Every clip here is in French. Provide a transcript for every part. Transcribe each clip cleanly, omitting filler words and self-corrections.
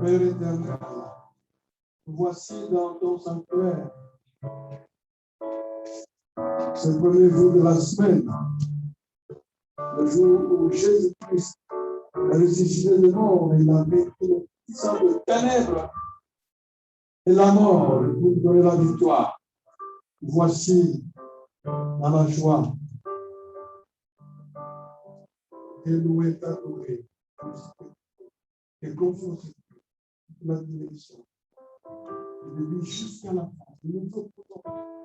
Père éternel, voici dans ton sanctuaire ce premier jour de la semaine, le jour où Jésus-Christ a ressuscité de mort et il a vaincu le puissant de ténèbres et la mort pour nous donner la victoire. Voici dans la joie et loué ta loué et conforté la direction. Et depuis jusqu'à la fin, nous nous opposons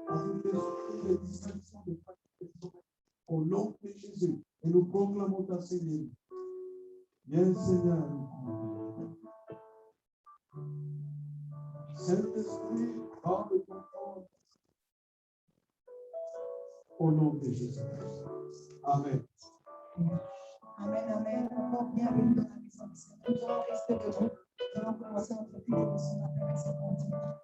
à toutes les distinctions de pratique au nom de Jésus et nous proclamons ta Seigneur. Viens Seigneur. Saint-Esprit, prends le contrôle au nom de Jésus. Amen. Amen, amen. Encore bienvenue dans la maison du Seigneur. Nous allons rester debout. Nous allons commencer notre vie dévotionnelle avec ce continent.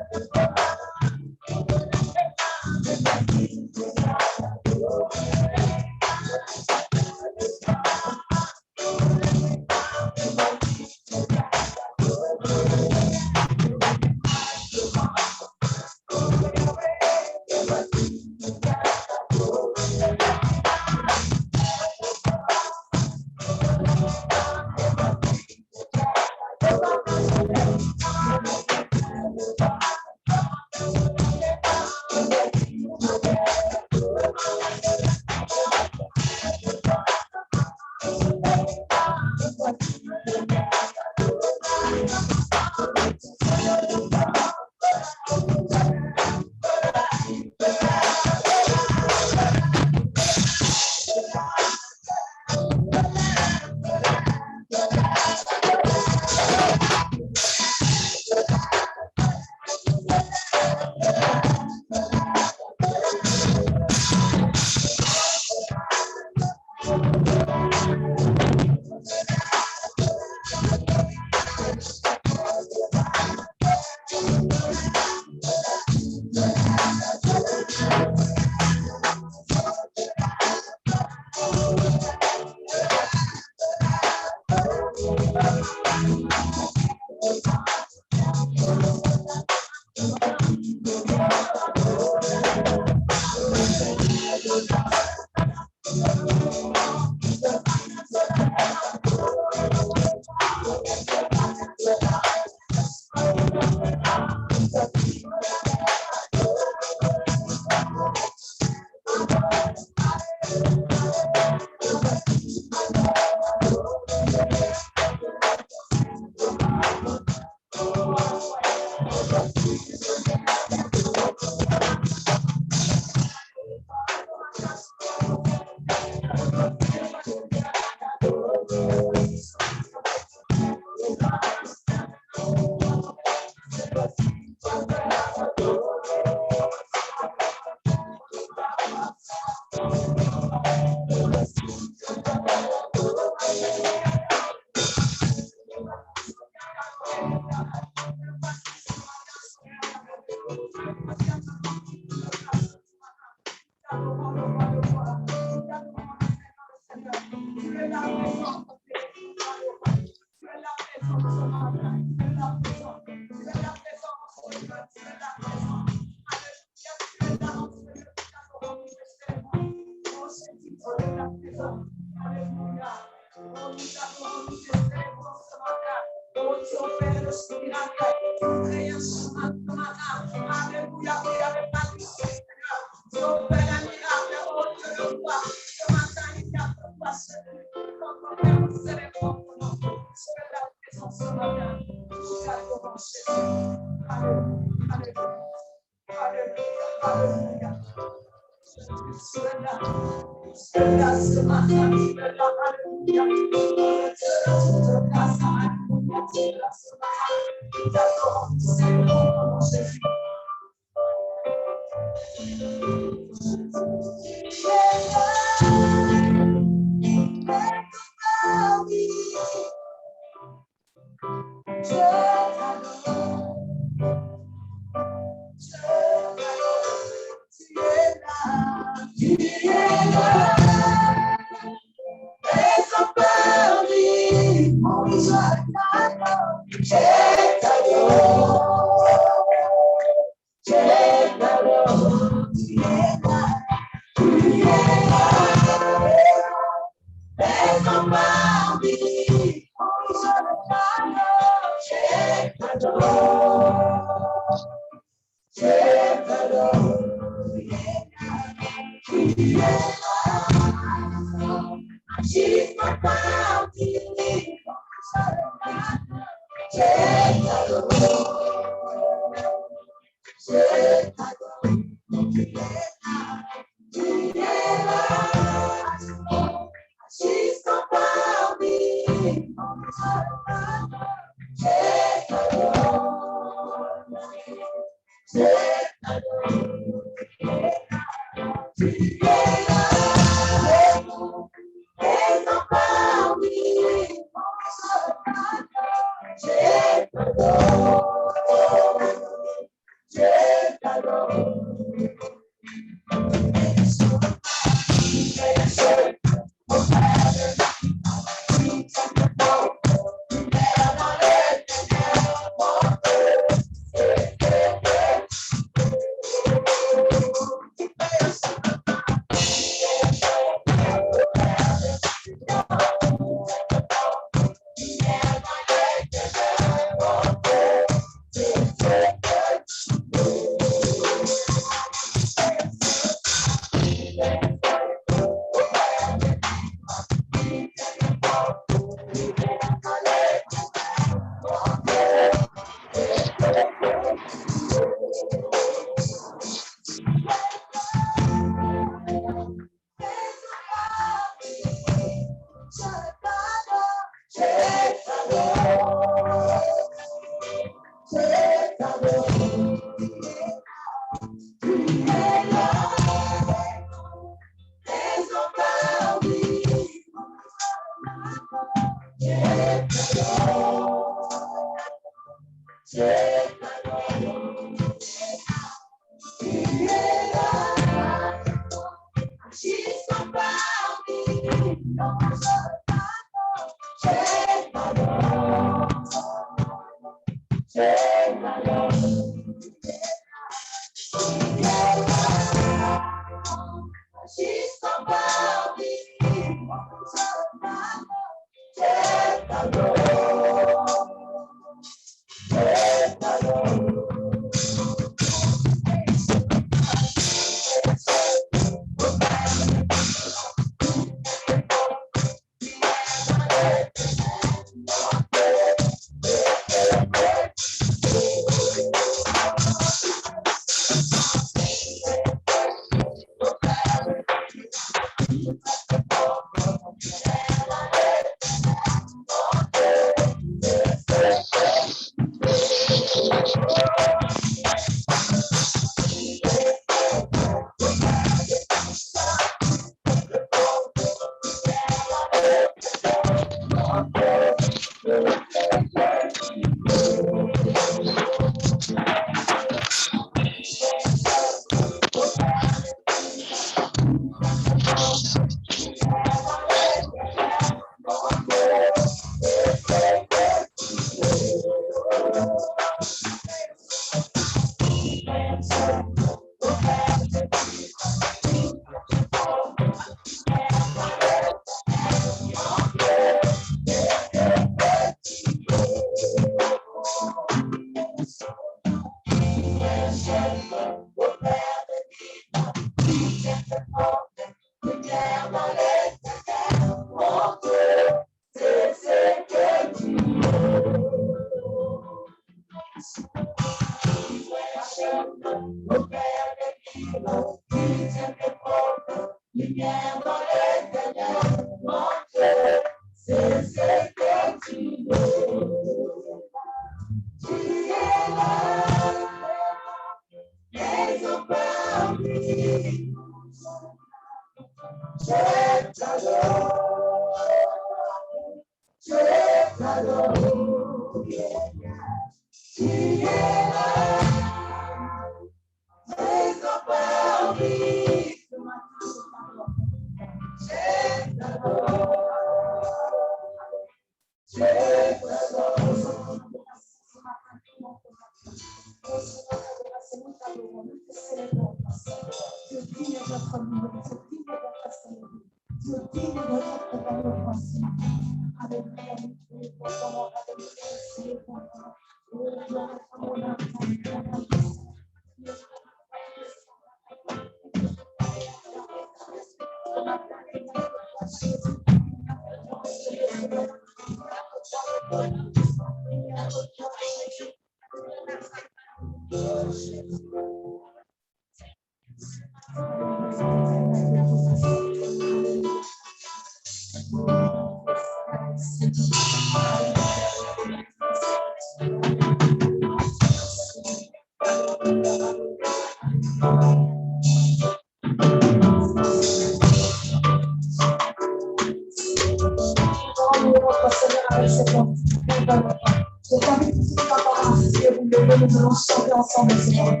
Je t'invite tout de suite à parler, vous levez, nous allons chanter ensemble, Seigneur.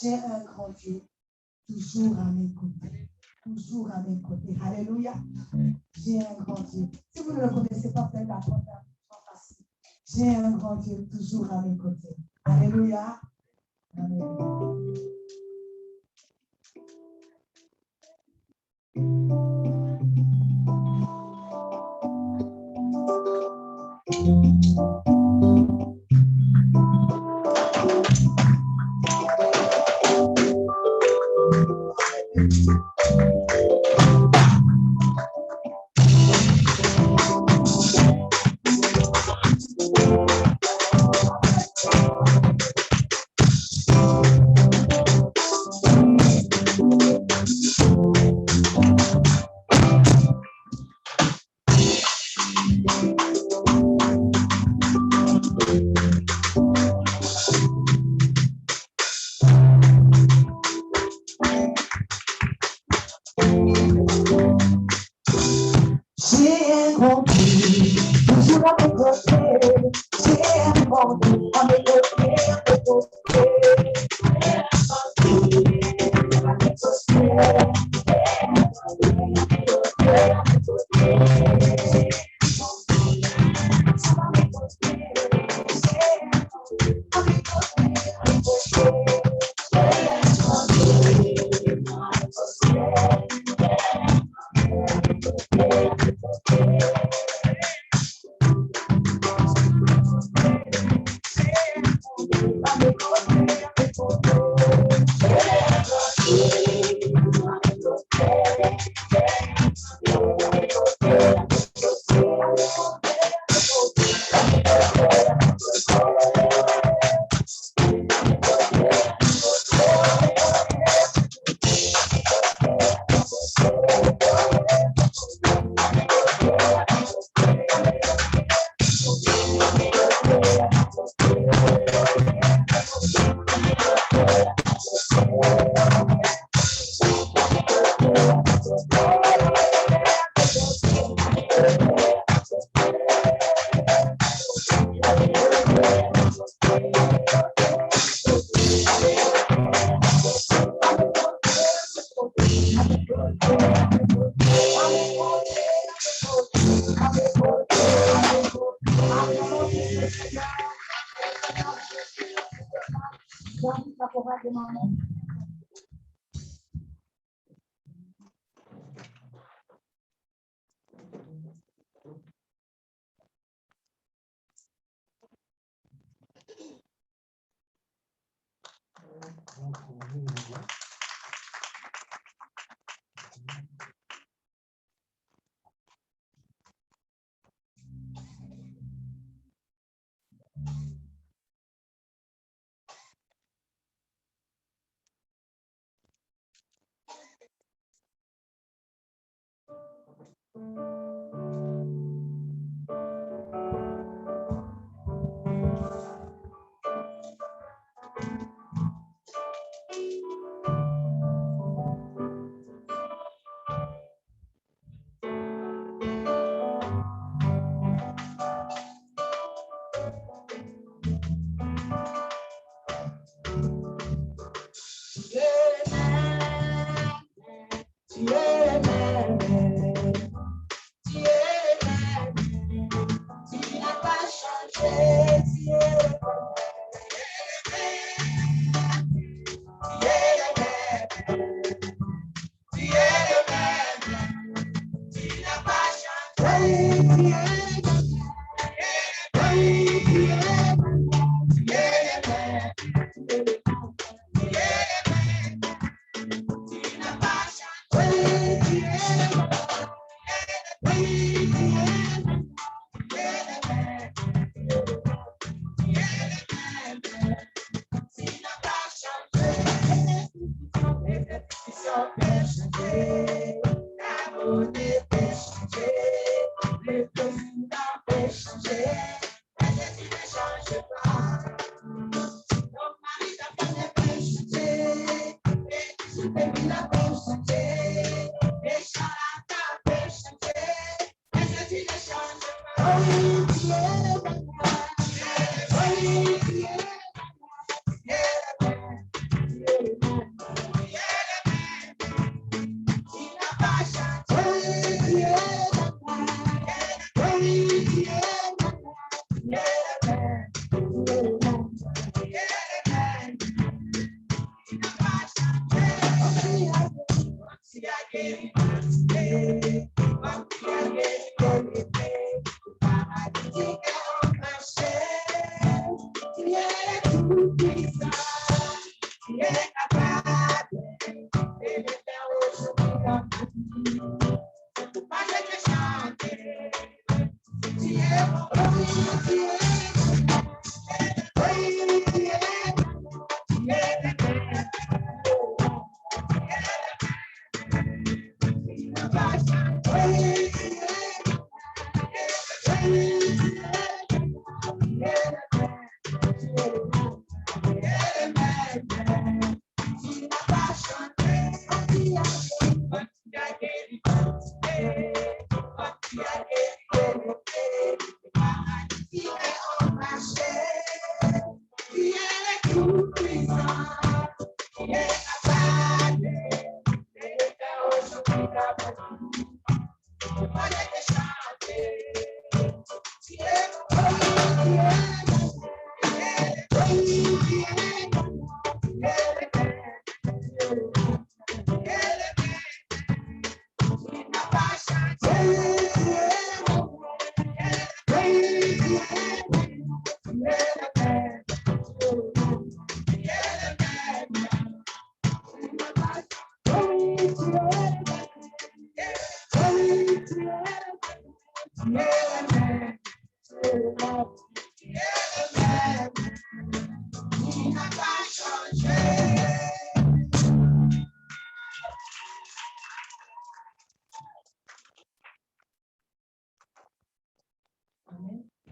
J'ai un grand Dieu, toujours à mes côtés. Toujours à mes côtés. Alléluia. J'ai un grand Dieu. Si vous ne le connaissez pas, vous allez l'apprendre facile. J'ai un grand Dieu, toujours à mes côtés. Alléluia. Alléluia.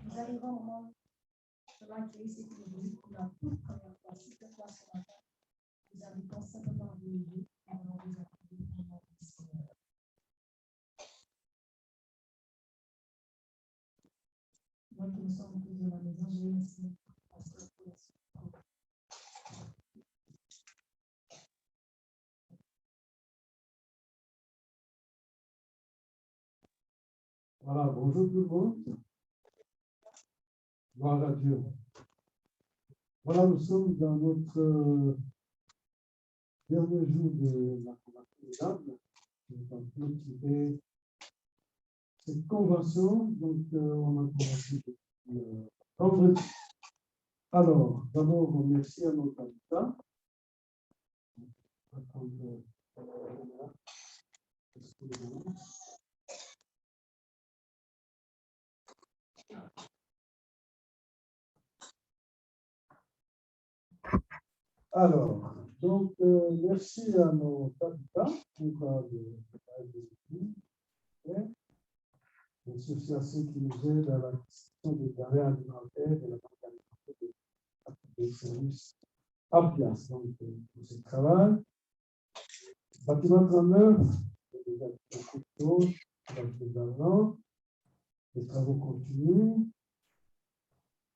Nous arrivons au moment de l'accueil, c'est que nous pour la toute première fois, si cette fois ce matin, nous invitons simplement à vous lever et nous allons vous accueillir au nom du Seigneur. Moi qui me sommes tous de la maison, je vais laisser pasteur pour la suite. Voilà, bonjour tout le monde. Gloire à Dieu. Voilà, nous sommes dans notre dernier jour de la convention des âmes. Nous avons clôturé cette convention, donc on a commencé depuis vendredi. Alors, d'abord, merci à notre habitat. Alors, donc, merci à nos habitants pour merci aussi à ceux qui nous aident à la question des denrées alimentaires et la banque alimentaire des services en place. Donc, pour ce travail, bâtiment 39, déjà beaucoup de choses, les travaux continuent.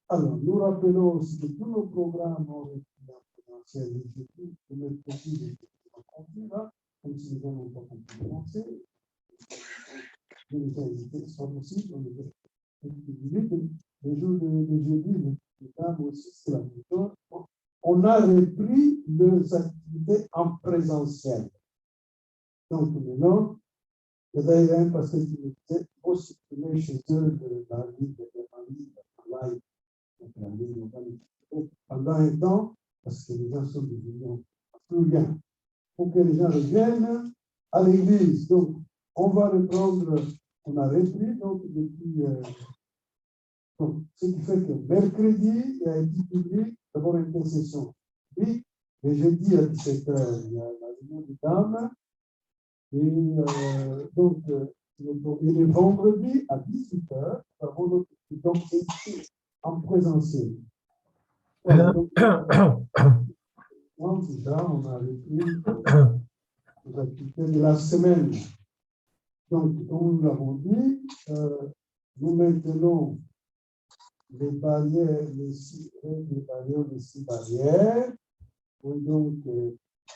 Alors, nous rappelons aussi que tous nos programmes ont été en présentiel les jeudis, le mercredi, les effectifs continus, là, comme si les gens n'ont pas compris le français. Les invités sont possibles, on les jours de jeudi, les dames aussi, c'est la même chose. On a repris les activités en présentiel. Donc, maintenant, il y a d'ailleurs parce que tu me disais, il faut supprimer chez eux de la vie, de la famille, de travail. Pendant un temps, parce que les gens sont devenus plus bien, pour que les gens reviennent à l'église. Donc, on va reprendre, on a repris, donc, depuis. Donc, ce qui fait que mercredi, il y a été publié d'abord une concession. Puis, le jeudi à 17h, il y a la réunion des dames. Et donc, le vendredi à 18h, nous avons notre donc en présentiel. Voilà, donc, déjà, on a repris les activités de la semaine. Donc, comme nous l'avons dit, nous maintenons les barrières, les 6 barrières. Donc,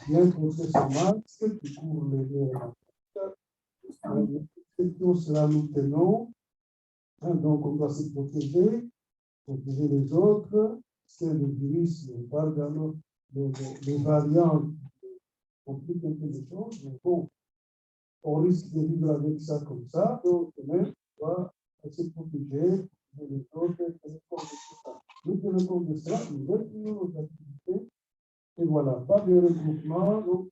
bien porter son masque qui couvre le nez et la tête. Tout cela nous tenons. Donc, on doit se protéger les autres. C'est le virus, les variantes compliquent un peu les choses. Mais bon, on risque de vivre avec ça comme ça, donc même, on doit se protéger les autres, tenir compte de tout ça. Nous tenons compte de ça, nous reprenons nos activités, et voilà, pas de regroupement, donc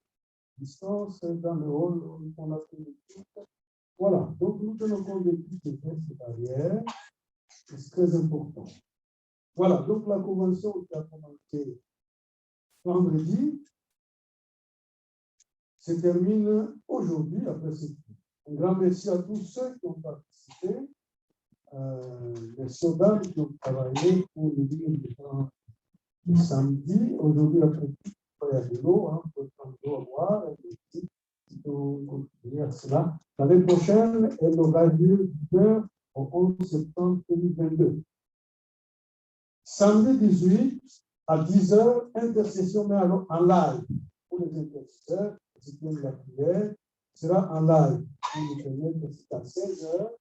distance dans le hall qu'on a fait le culte. Voilà, donc nous tenons compte de toutes ces gestes barrières, c'est très important. Voilà, donc la convention qui a commencé vendredi se termine aujourd'hui, après c'est tout. Un grand merci à tous ceux qui ont participé, les soldats qui ont travaillé pour le livre de samedi. Aujourd'hui, après tout, il y a de l'eau, hein, il faut prendre de l'eau à boire, et il faut continuer à cela. L'année prochaine, elle aura lieu du 9 au 11 septembre 2022. Samedi 18 à 10h, intercession, mais alors en live. Pour les intercesseurs, ceux qui aiment la prière, sera en live. Pour les prières, c'est à 16h.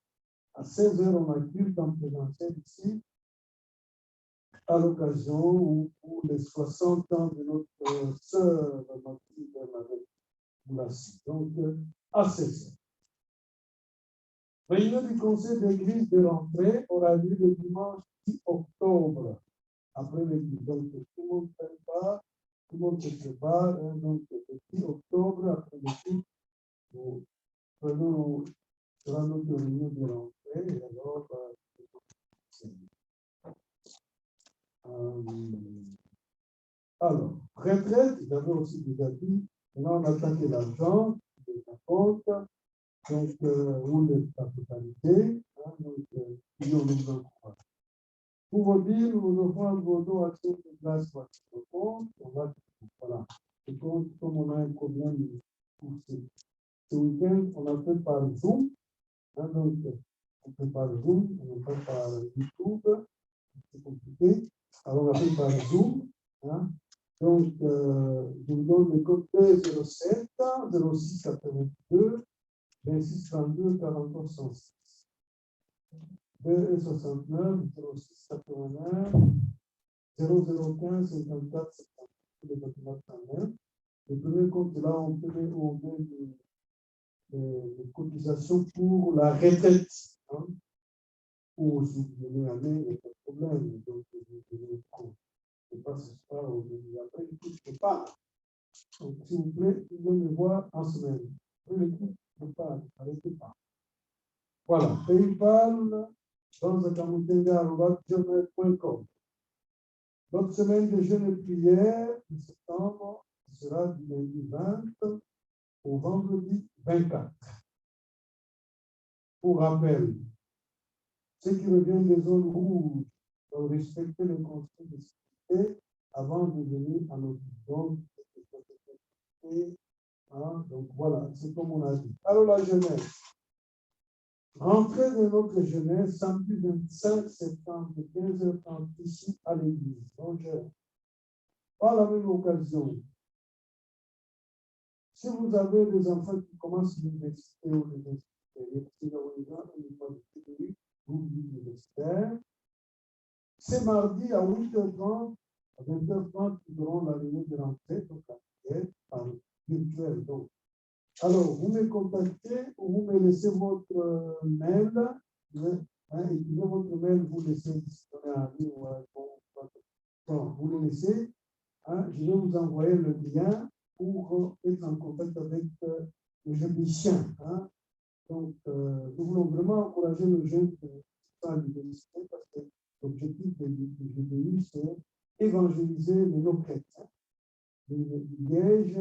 À 16h, on a culte en présentiel ici, à l'occasion pour les 60 ans de notre sœur Mathilde Bernadette Boulassi. Donc, à 16h. Réunion du conseil d'église de rentrée aura lieu le dimanche 10 octobre, après l'église. Donc, tout le monde prépare, tout le monde se prépare. Hein, donc, le 10 octobre, après l'église, nous prenons sera notre réunion de rentrée. Et alors, alors, retraite, j'avais aussi déjà dit, maintenant on attaque l'argent, les comptes, donc, ou les capitalités, hein, donc, nous nous encourage. Pour vous dire, nous nous offrons vos dons à ceux de place pour le compte, on va, voilà. Et comme on a un problème pour ce week-end, on a fait par Zoom, hein, donc, on fait par Zoom, on fait par YouTube, c'est compliqué, alors on a fait par Zoom, hein. Donc, je vous donne le code 207 06 82 26 32 43 106. 269 06 81 0015 54 70. Le bâtiment 109. Le premier compte, là, on met des cotisations pour la retraite. Hein. Ou si vous venez à il n'y a pas de problème. Donc, je ne sais pas ce soir ou après, je ne sais pas. Donc, s'il vous plaît, vous pouvez me voir en semaine. L'équipe ne pas, n'arrêtez pas. Voilà, PayPal, dans Notre semaine de jeûne et prière de septembre sera du lundi 20 au vendredi 24. Pour rappel, ceux qui reviennent des zones rouges doivent respecter les consignes de sécurité avant de venir à notre zone. Donc voilà, c'est comme on a dit. Alors la jeunesse. Rentrée de notre jeunesse, samedi 25 septembre, 15h30, ici à l'église. Donc, par la même occasion, si vous avez des enfants qui commencent l'université ou l'université, c'est mardi à 8h30, à 20h30, nous aurons la réunion de rentrée, donc la prière par virtuel. Donc, alors, vous me contactez ou vous me laissez votre mail. Écrivez votre mail, vous laissez disponible à lui ou à vous le laissez. Hein, je vais vous envoyer le lien pour être en contact avec le jeune. Hein. Donc, nous voulons vraiment encourager le jeune à l'université parce que l'objectif de GBI, c'est évangéliser les non-chrétiens. Le Liège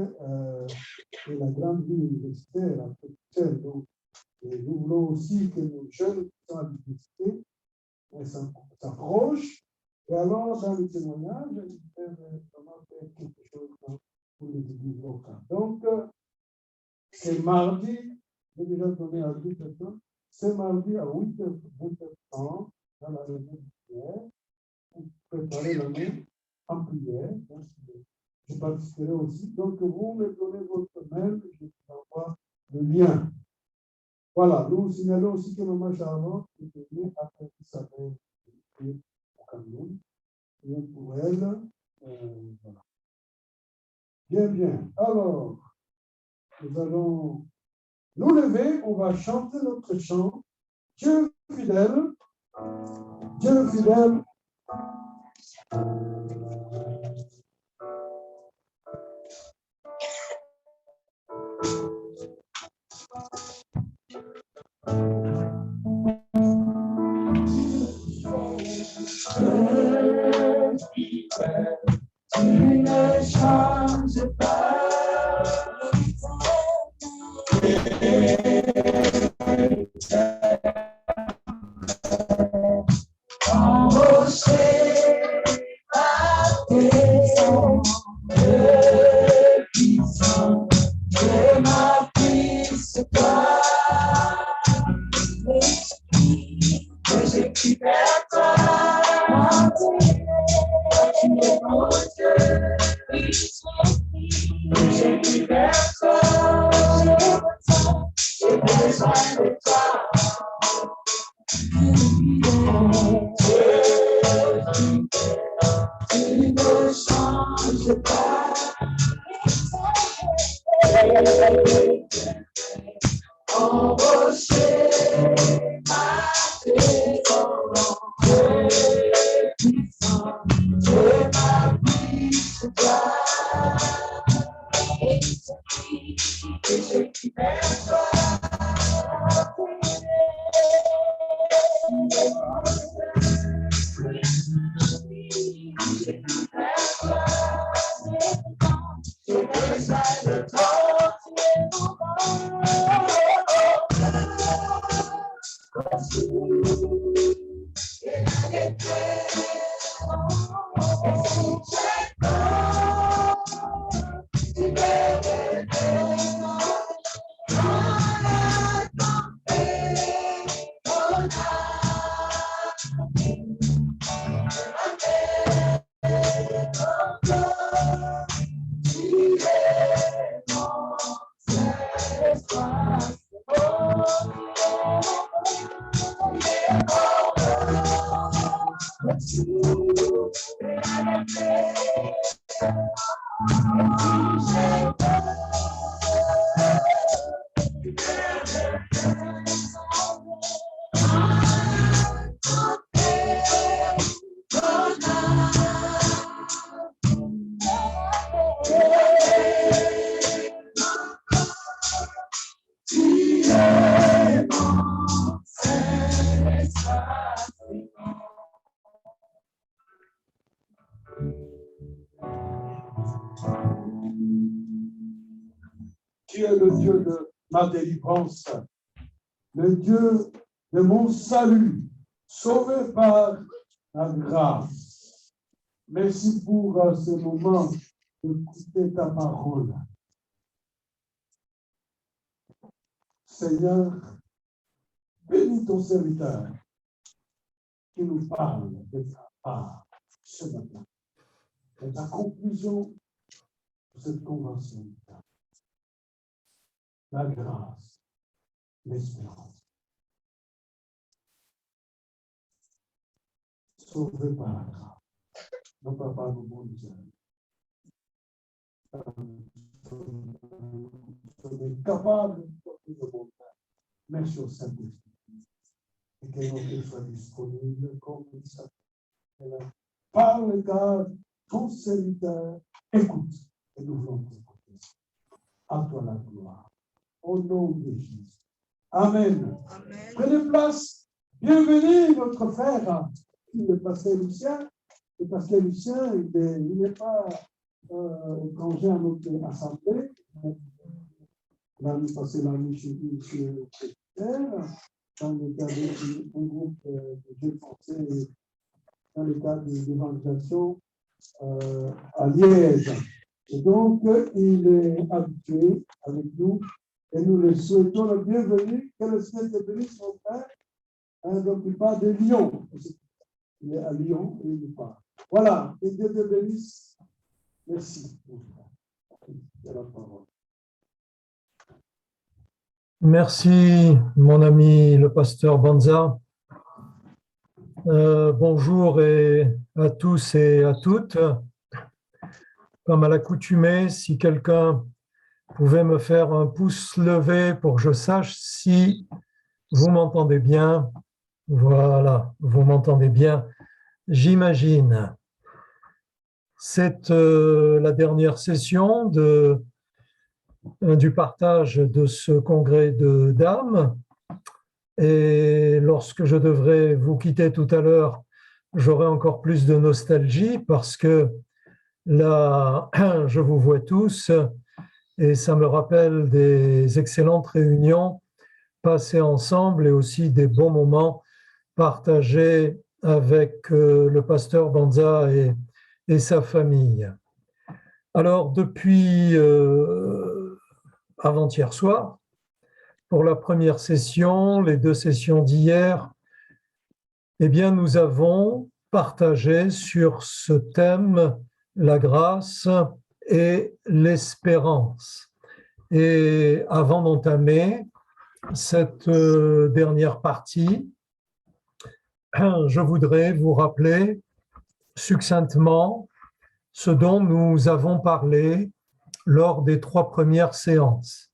et la grande ville universitaire, la professeure. Donc, nous voulons aussi que nos jeunes qui sont à l'université s'approchent. Et alors, dans le témoignage, ils peuvent vraiment faire quelque chose pour les églises locales. Donc, c'est mardi, j'ai déjà donné à 2 personnes, c'est mardi à 8h30 dans la réunion de prière pour préparer l'année en prière. Donc, je participerai aussi. Donc, vous me donnez votre mail, je vous envoie le lien. Voilà, nous signalons aussi que Maman Charlotte est venue après sa mère au Cameroun. Et pour elle, voilà. Bien, bien. Alors, nous allons nous lever, on va chanter notre chant. Dieu fidèle, Dieu fidèle. Tu ne changes pas. Embauché par tes sons, le puissant de ma puisse toi. Que j'ai pu vers toi, tu es mon Dieu, que j'ai pu vers toi, j'ai besoin de toi. Tu ne changes pas. Embauché ma maison, puissant de ma puisse toi. Et je prie vers toi. Tu es le Dieu de ma délivrance, le Dieu de mon salut, sauvé par la grâce. Merci pour ce moment d'écouter ta parole. Seigneur, bénis ton serviteur qui nous parle de ta part ce matin, de ta conclusion de cette convention. La grâce, l'espérance. Sauvé par la grâce. Non pas par nos bons usages. Nous sommes capables de porter le bon temps. Merci au Saint-Esprit. Et que notre soit disponible comme il s'appelle. Parle car ton serviteur écoute et nous voulons t'écouter. À toi la gloire. Au nom de Jésus. Amen. Amen. Prenez place. Bienvenue, notre frère, le pasteur Lucien. Le pasteur Lucien, il n'est pas étranger à notre assemblée. L'année passée, l'année chez M. Président, dans le cadre d'un groupe de jeunes français, dans le cadre de l'évangélisation à Liège. Et donc, il est habitué avec nous. Et nous le souhaitons la bienvenue. Que le Seigneur te bénisse, mon frère. Donc, il parle de Lyon. Il est à Lyon et il parle. Voilà. Que Dieu te bénisse. Merci, mon frère. C'est la parole. Merci, mon ami le pasteur Banza. Bonjour à tous et à toutes. Comme à l'accoutumée, si quelqu'un pouvez me faire un pouce levé pour que je sache si vous m'entendez bien. Voilà, vous m'entendez bien, j'imagine. C'est la dernière session du partage de ce congrès d'âmes. Et lorsque je devrais vous quitter tout à l'heure, j'aurai encore plus de nostalgie parce que là, je vous vois tous et ça me rappelle des excellentes réunions passées ensemble et aussi des bons moments partagés avec le pasteur Banza et sa famille. Alors, depuis avant-hier soir, pour la première session, les 2 sessions d'hier, eh bien, nous avons partagé sur ce thème la grâce et l'espérance. Et avant d'entamer cette dernière partie, je voudrais vous rappeler succinctement ce dont nous avons parlé lors des 3 premières séances.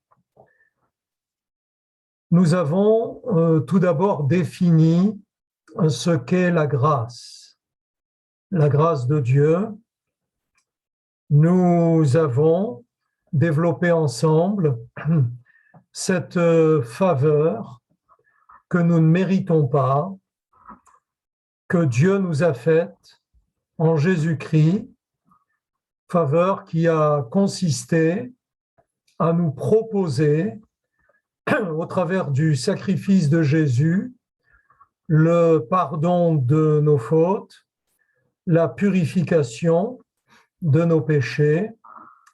Nous avons tout d'abord défini ce qu'est la grâce de Dieu. Nous avons développé ensemble cette faveur que nous ne méritons pas, que Dieu nous a faite en Jésus-Christ, faveur qui a consisté à nous proposer, au travers du sacrifice de Jésus, le pardon de nos fautes, la purification de nos péchés,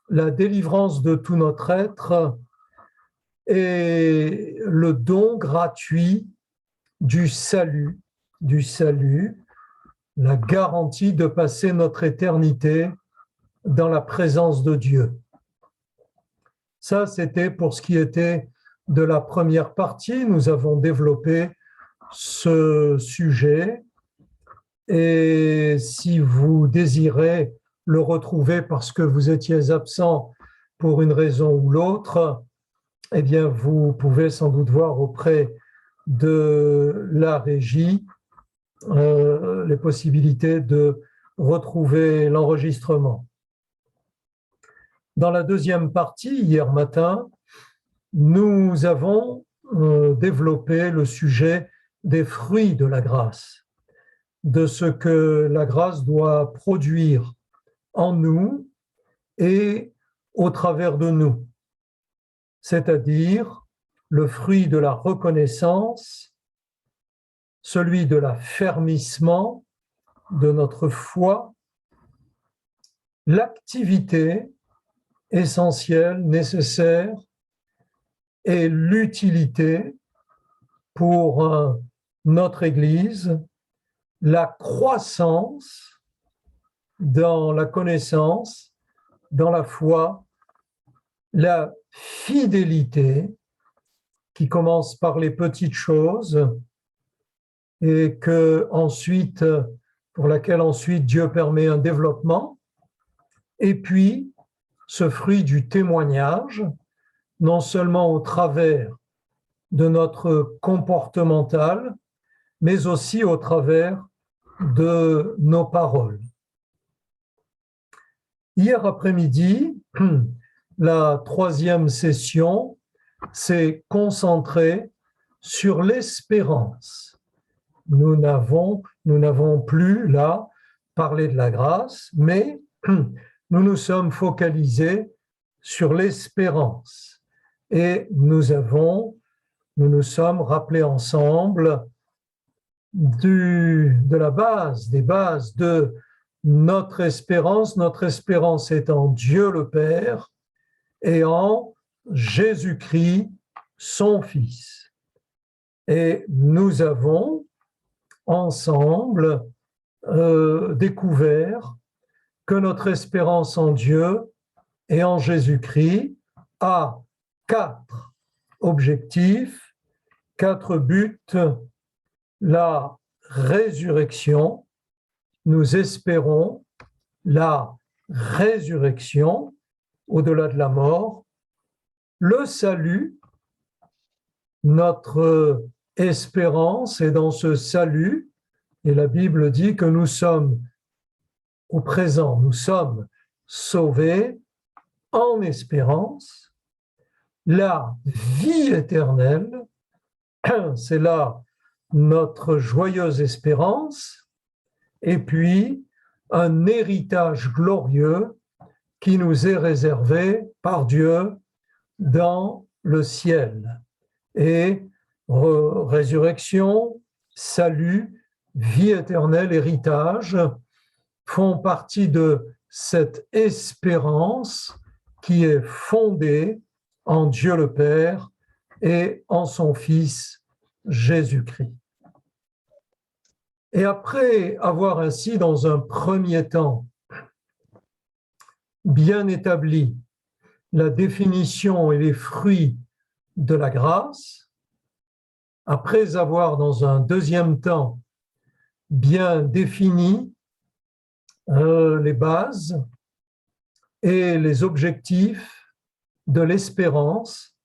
la délivrance de tout notre être et le don gratuit du salut, la garantie de passer notre éternité dans la présence de Dieu. Ça, c'était pour ce qui était de la première partie. Nous avons développé ce sujet et si vous désirez le retrouver parce que vous étiez absent pour une raison ou l'autre, eh bien, vous pouvez sans doute voir auprès de la régie les possibilités de retrouver l'enregistrement. Dans la deuxième partie, hier matin, nous avons développé le sujet des fruits de la grâce, de ce que la grâce doit produire en nous et au travers de nous, c'est-à-dire le fruit de la reconnaissance, celui de l'affermissement de notre foi, l'activité essentielle, nécessaire, et l'utilité pour notre Église, la croissance dans la connaissance, dans la foi, la fidélité qui commence par les petites choses et pour laquelle ensuite Dieu permet un développement, et puis ce fruit du témoignage, non seulement au travers de notre comportemental, mais aussi au travers de nos paroles. Hier après-midi, la troisième session s'est concentrée sur l'espérance. Nous n'avons plus là parlé de la grâce, mais nous nous sommes focalisés sur l'espérance. Et nous nous sommes rappelés ensemble des bases de notre espérance. Notre espérance est en Dieu le Père et en Jésus-Christ, son Fils. Et nous avons ensemble découvert que notre espérance en Dieu et en Jésus-Christ a 4 objectifs, 4 buts. La résurrection, nous espérons la résurrection au-delà de la mort, le salut, notre espérance est dans ce salut, et la Bible dit que nous sommes au présent, nous sommes sauvés en espérance, la vie éternelle, c'est là notre joyeuse espérance, et puis un héritage glorieux qui nous est réservé par Dieu dans le ciel. Et résurrection, salut, vie éternelle, héritage font partie de cette espérance qui est fondée en Dieu le Père et en son Fils Jésus-Christ. Et après avoir ainsi, dans un premier temps, bien établi la définition et les fruits de la grâce, après avoir, dans un deuxième temps, bien défini les bases et les objectifs de l'espérance,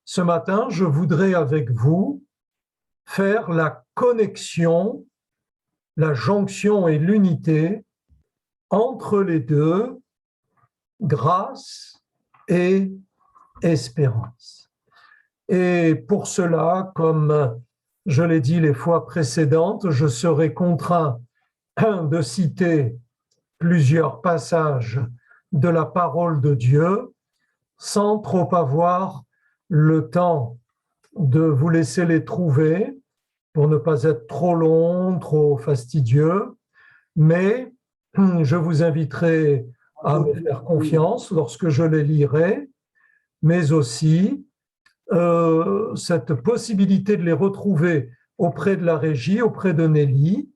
ce matin, je voudrais avec vous faire la connexion, la jonction et l'unité entre les deux, grâce et espérance. Et pour cela, comme je l'ai dit les fois précédentes, je serai contraint de citer plusieurs passages de la parole de Dieu sans trop avoir le temps de vous laisser les trouver pour ne pas être trop long, trop fastidieux, mais je vous inviterai à me faire confiance lorsque je les lirai, mais aussi cette possibilité de les retrouver auprès de la régie, auprès de Nelly,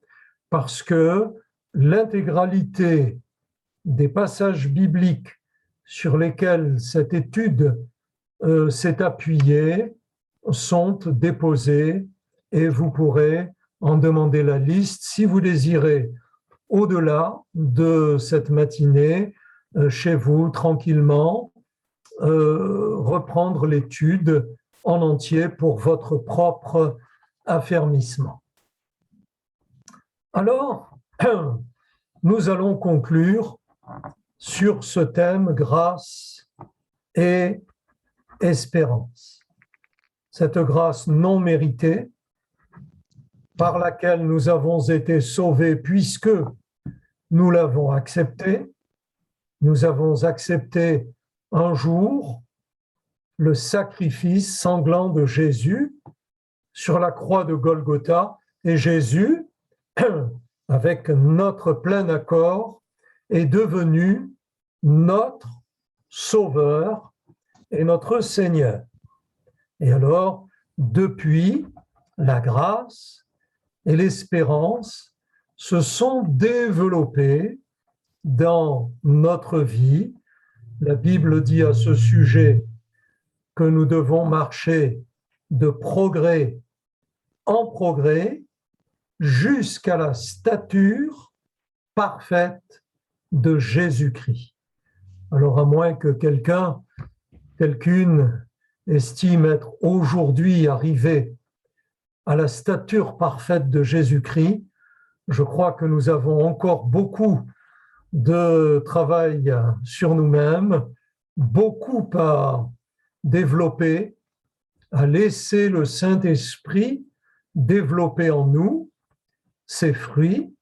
parce que l'intégralité des passages bibliques sur lesquels cette étude s'est appuyée sont déposés et vous pourrez en demander la liste si vous désirez, au-delà de cette matinée, chez vous, tranquillement, reprendre l'étude en entier pour votre propre affermissement. Alors, nous allons conclure sur ce thème grâce et espérance. Cette grâce non méritée par laquelle nous avons été sauvés puisque nous l'avons acceptée. Nous avons accepté un jour le sacrifice sanglant de Jésus sur la croix de Golgotha, et Jésus, avec notre plein accord, est devenu notre Sauveur et notre Seigneur. Et alors, depuis, la grâce et l'espérance se sont développées dans notre vie. La Bible dit à ce sujet que nous devons marcher de progrès en progrès jusqu'à la stature parfaite de Jésus-Christ. Alors, à moins que quelqu'une estime être aujourd'hui arrivé à la stature parfaite de Jésus-Christ, je crois que nous avons encore beaucoup de travail sur nous-mêmes, beaucoup à développer, à laisser le Saint-Esprit développer en nous ses fruits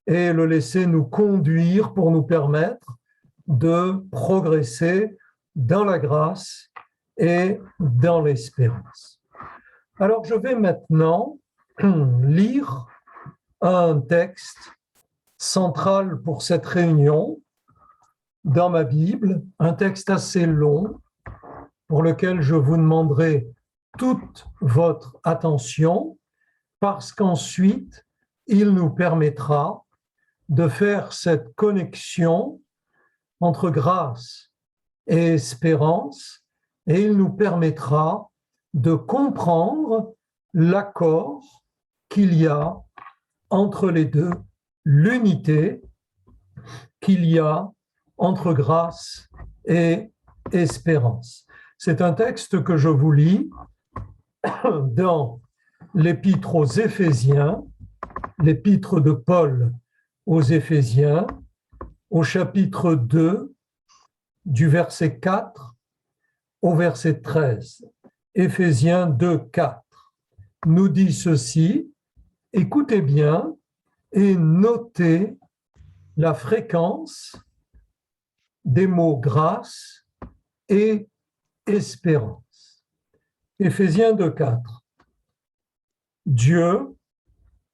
et le laisser nous conduire pour nous permettre de progresser dans la grâce et dans l'espérance. Alors, je vais maintenant lire un texte central pour cette réunion dans ma Bible, un texte assez long pour lequel je vous demanderai toute votre attention parce qu'ensuite, il nous permettra de faire cette connexion entre grâce et espérance et il nous permettra de comprendre l'accord qu'il y a entre les deux, l'unité qu'il y a entre grâce et espérance. C'est un texte que je vous lis dans l'épître aux Éphésiens, l'épître de Paul aux Éphésiens, au chapitre 2, du verset 4 au verset 13. Éphésiens 2, 4 nous dit ceci, écoutez bien et notez la fréquence des mots grâce et espérance. Éphésiens 2, 4. Dieu,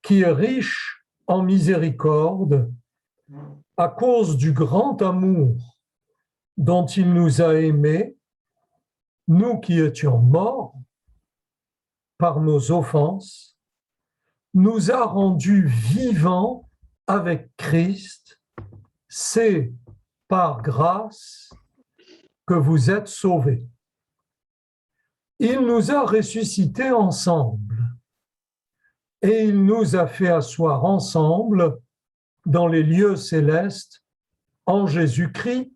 qui est riche en miséricorde, à cause du grand amour dont il nous a aimés, nous qui étions morts par nos offenses, nous a rendus vivants avec Christ. C'est par grâce que vous êtes sauvés. Il nous a ressuscités ensemble et il nous a fait asseoir ensemble dans les lieux célestes en Jésus-Christ,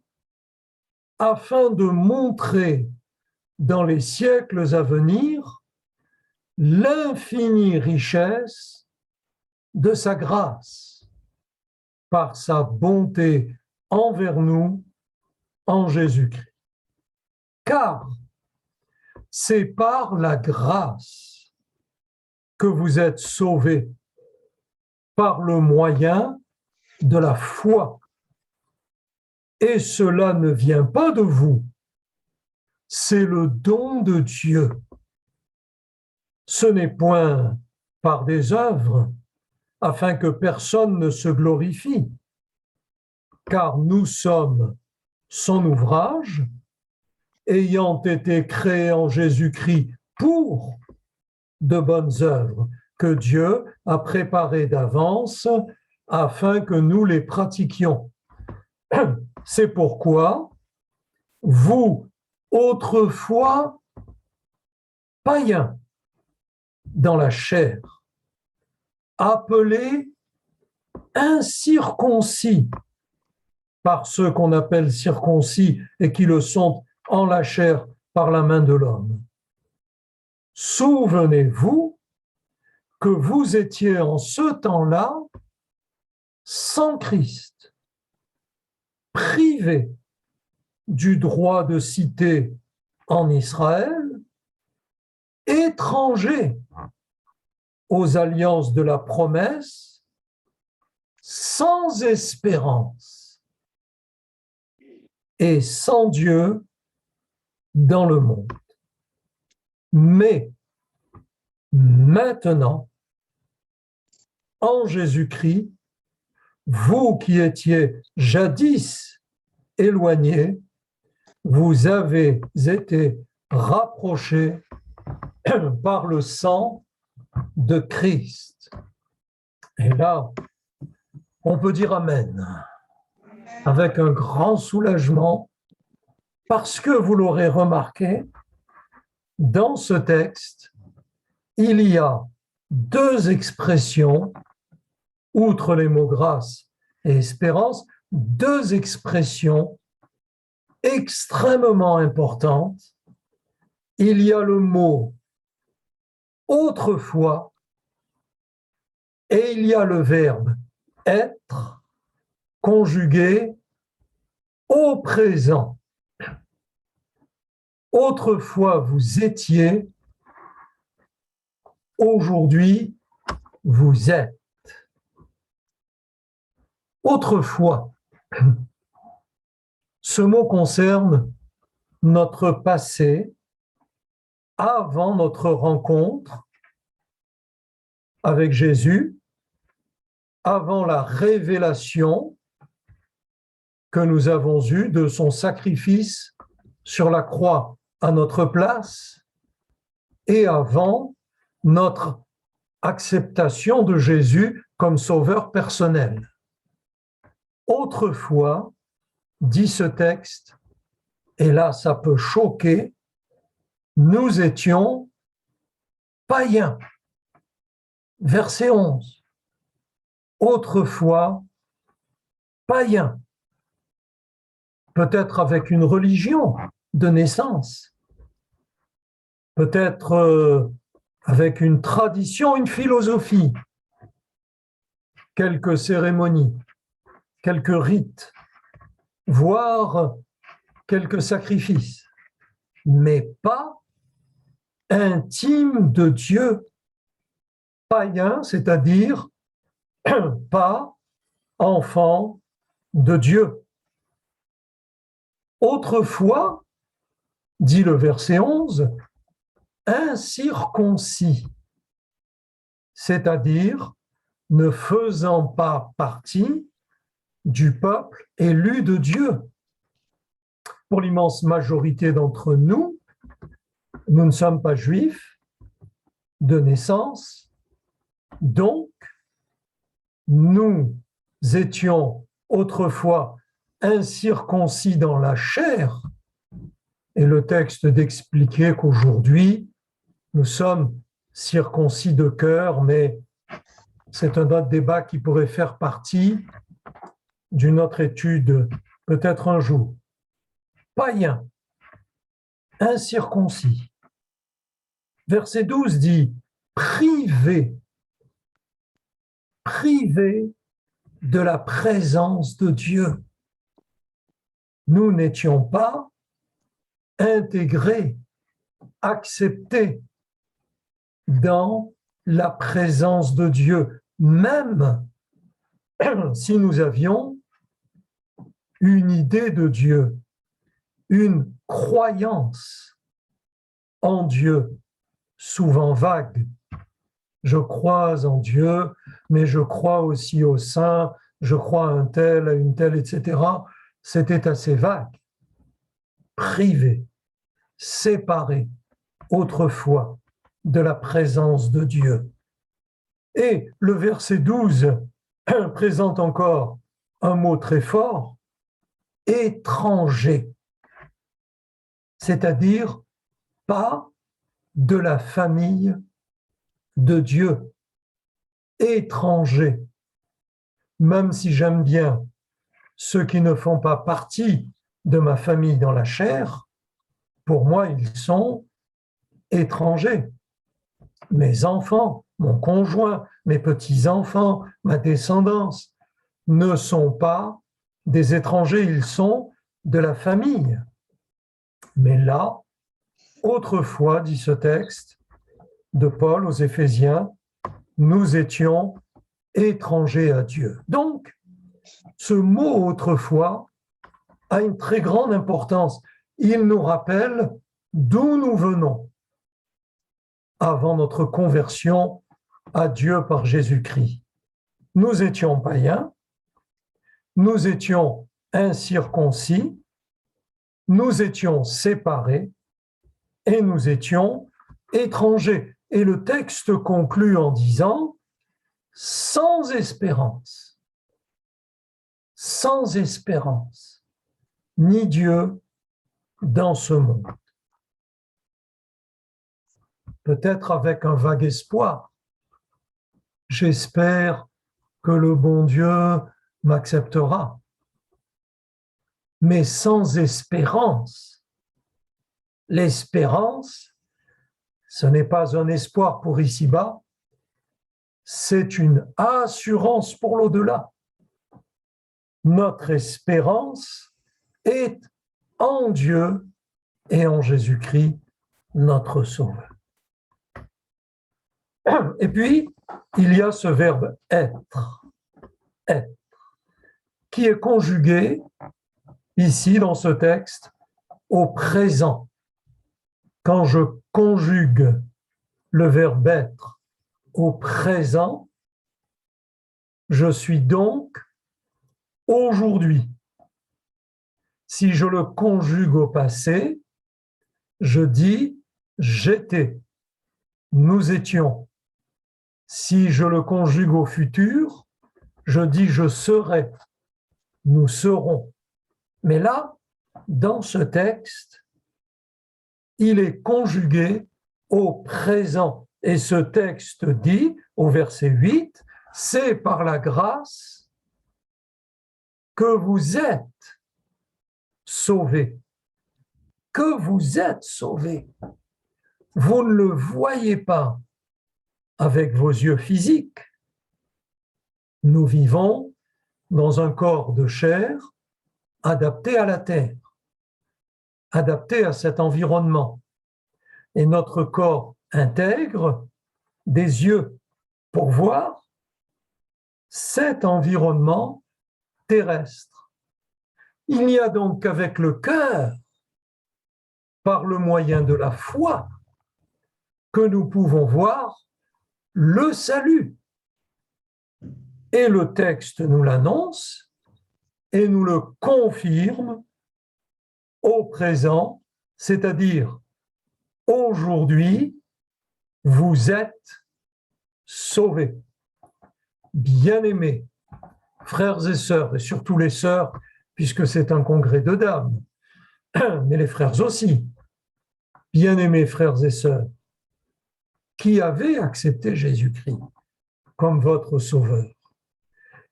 afin de montrer dans les siècles à venir l'infinie richesse de sa grâce par sa bonté envers nous en Jésus-Christ. Car c'est par la grâce que vous êtes sauvés, par le moyen de la foi. Et cela ne vient pas de vous, c'est le don de Dieu. Ce n'est point par des œuvres, afin que personne ne se glorifie, car nous sommes son ouvrage, ayant été créés en Jésus-Christ pour de bonnes œuvres que Dieu a préparées d'avance afin que nous les pratiquions. C'est pourquoi vous, autrefois païens dans la chair, appelés incirconcis par ceux qu'on appelle circoncis et qui le sont en la chair par la main de l'homme. Souvenez-vous que vous étiez en ce temps-là sans Christ, privés du droit de cité en Israël, étrangers aux alliances de la promesse, sans espérance et sans Dieu dans le monde. Mais maintenant, en Jésus-Christ, vous qui étiez jadis éloignés, vous avez été rapprochés par le sang de Christ. Et là, on peut dire Amen, avec un grand soulagement, parce que vous l'aurez remarqué, dans ce texte, il y a deux expressions, outre les mots grâce et espérance, deux expressions extrêmement importantes. Il y a le mot autrefois et il y a le verbe être conjugué au présent. Autrefois vous étiez, aujourd'hui vous êtes. Autrefois, ce mot concerne notre passé avant notre rencontre avec Jésus, avant la révélation que nous avons eue de son sacrifice sur la croix à notre place et avant notre acceptation de Jésus comme sauveur personnel. Autrefois, dit ce texte, et là ça peut choquer, nous étions païens. Verset 11. Autrefois, païens. Peut-être avec une religion de naissance, peut-être avec une tradition, une philosophie, quelques cérémonies, quelques rites, voire quelques sacrifices, mais pas intime de Dieu, païen, c'est-à-dire pas enfant de Dieu. Autrefois, dit le verset 11, incirconcis, c'est-à-dire ne faisant pas partie du peuple élu de Dieu. Pour l'immense majorité d'entre nous, nous ne sommes pas juifs de naissance, donc nous étions autrefois incirconcis dans la chair, et le texte d'expliquer qu'aujourd'hui, nous sommes circoncis de cœur, mais c'est un autre débat qui pourrait faire partie d'une autre étude, peut-être un jour. Païen, incirconcis. Verset 12 dit « privé de la présence de Dieu. » Nous n'étions pas intégrés, acceptés dans la présence de Dieu, même si nous avions une idée de Dieu, une croyance en Dieu, souvent vague. Je crois en Dieu, mais je crois aussi au saint, je crois à un tel, à une telle, etc. C'était assez vague, privé, séparé autrefois de la présence de Dieu. Et le verset 12 présente encore un mot très fort, étranger, c'est-à-dire pas de la famille de Dieu, étranger. Même si j'aime bien ceux qui ne font pas partie de ma famille dans la chair, pour moi, ils sont étrangers. Mes enfants, mon conjoint, mes petits-enfants, ma descendance ne sont pas des étrangers, ils sont de la famille. Mais là, autrefois, dit ce texte de Paul aux Éphésiens, nous étions étrangers à Dieu. Donc, ce mot autrefois a une très grande importance. Il nous rappelle d'où nous venons avant notre conversion à Dieu par Jésus-Christ. Nous étions païens, nous étions incirconcis, nous étions séparés et nous étions étrangers. Et le texte conclut en disant « sans espérance, ni Dieu dans ce monde. » Peut-être avec un vague espoir. J'espère que le bon Dieu m'acceptera. Mais sans espérance. L'espérance, ce n'est pas un espoir pour ici-bas, c'est une assurance pour l'au-delà. Notre espérance est en Dieu et en Jésus-Christ, notre Sauveur. Et puis, il y a ce verbe être, qui est conjugué ici dans ce texte au présent. Quand je conjugue le verbe être au présent, je suis donc aujourd'hui. Si je le conjugue au passé, je dis j'étais, nous étions. Si je le conjugue au futur, je dis je serai, nous serons. Mais là, dans ce texte, il est conjugué au présent. Et ce texte dit, au verset 8, c'est par la grâce que vous êtes sauvés. Que vous êtes sauvés. Vous ne le voyez pas avec vos yeux physiques. Nous vivons dans un corps de chair adapté à la terre, adapté à cet environnement. Et notre corps intègre des yeux pour voir cet environnement terrestre. Il n'y a donc qu'avec le cœur, par le moyen de la foi, que nous pouvons voir le salut. Et le texte nous l'annonce et nous le confirme au présent, c'est-à-dire aujourd'hui, vous êtes sauvés. Bien-aimés, frères et sœurs, et surtout les sœurs, puisque c'est un congrès de dames, mais les frères aussi, bien-aimés frères et sœurs, qui avez accepté Jésus-Christ comme votre sauveur,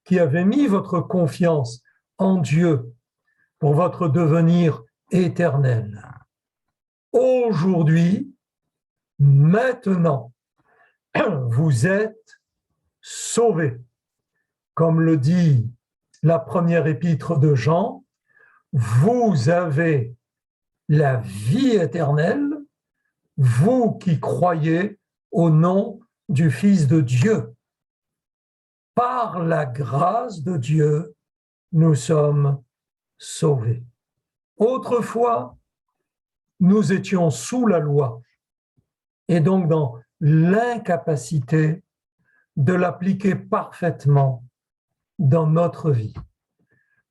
qui avez mis votre confiance en Dieu pour votre devenir éternel. Aujourd'hui, maintenant, vous êtes sauvés. Comme le dit la première épître de Jean, vous avez la vie éternelle, vous qui croyez au nom du Fils de Dieu. Par la grâce de Dieu, nous sommes sauvés. Autrefois, nous étions sous la loi et donc dans l'incapacité de l'appliquer parfaitement dans notre vie.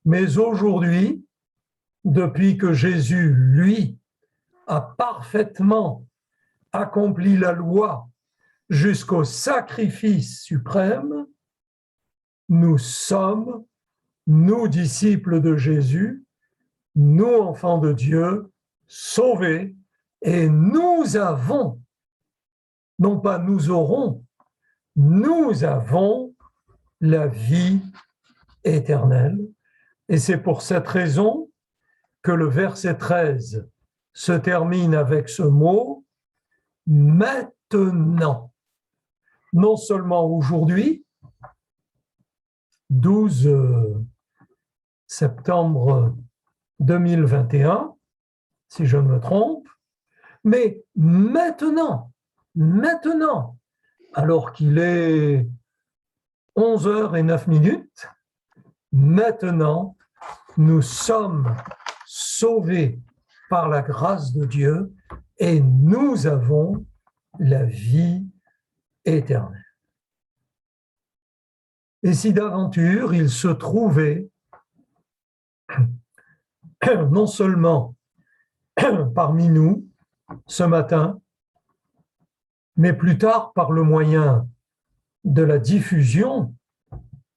Mais aujourd'hui, depuis que Jésus, lui, a parfaitement accompli la loi jusqu'au sacrifice suprême, nous sommes, nous disciples de Jésus, nous enfants de Dieu, sauvés, et nous avons, non pas nous aurons, nous avons la vie éternelle. Et c'est pour cette raison que le verset 13 se termine avec ce mot « maintenant ». Non seulement aujourd'hui, 12 septembre 2021, si je ne me trompe, mais maintenant, alors qu'il est 11h09, maintenant, nous sommes sauvés par la grâce de Dieu et nous avons la vie éternelle. Et si d'aventure il se trouvait non seulement parmi nous ce matin, mais plus tard par le moyen de la diffusion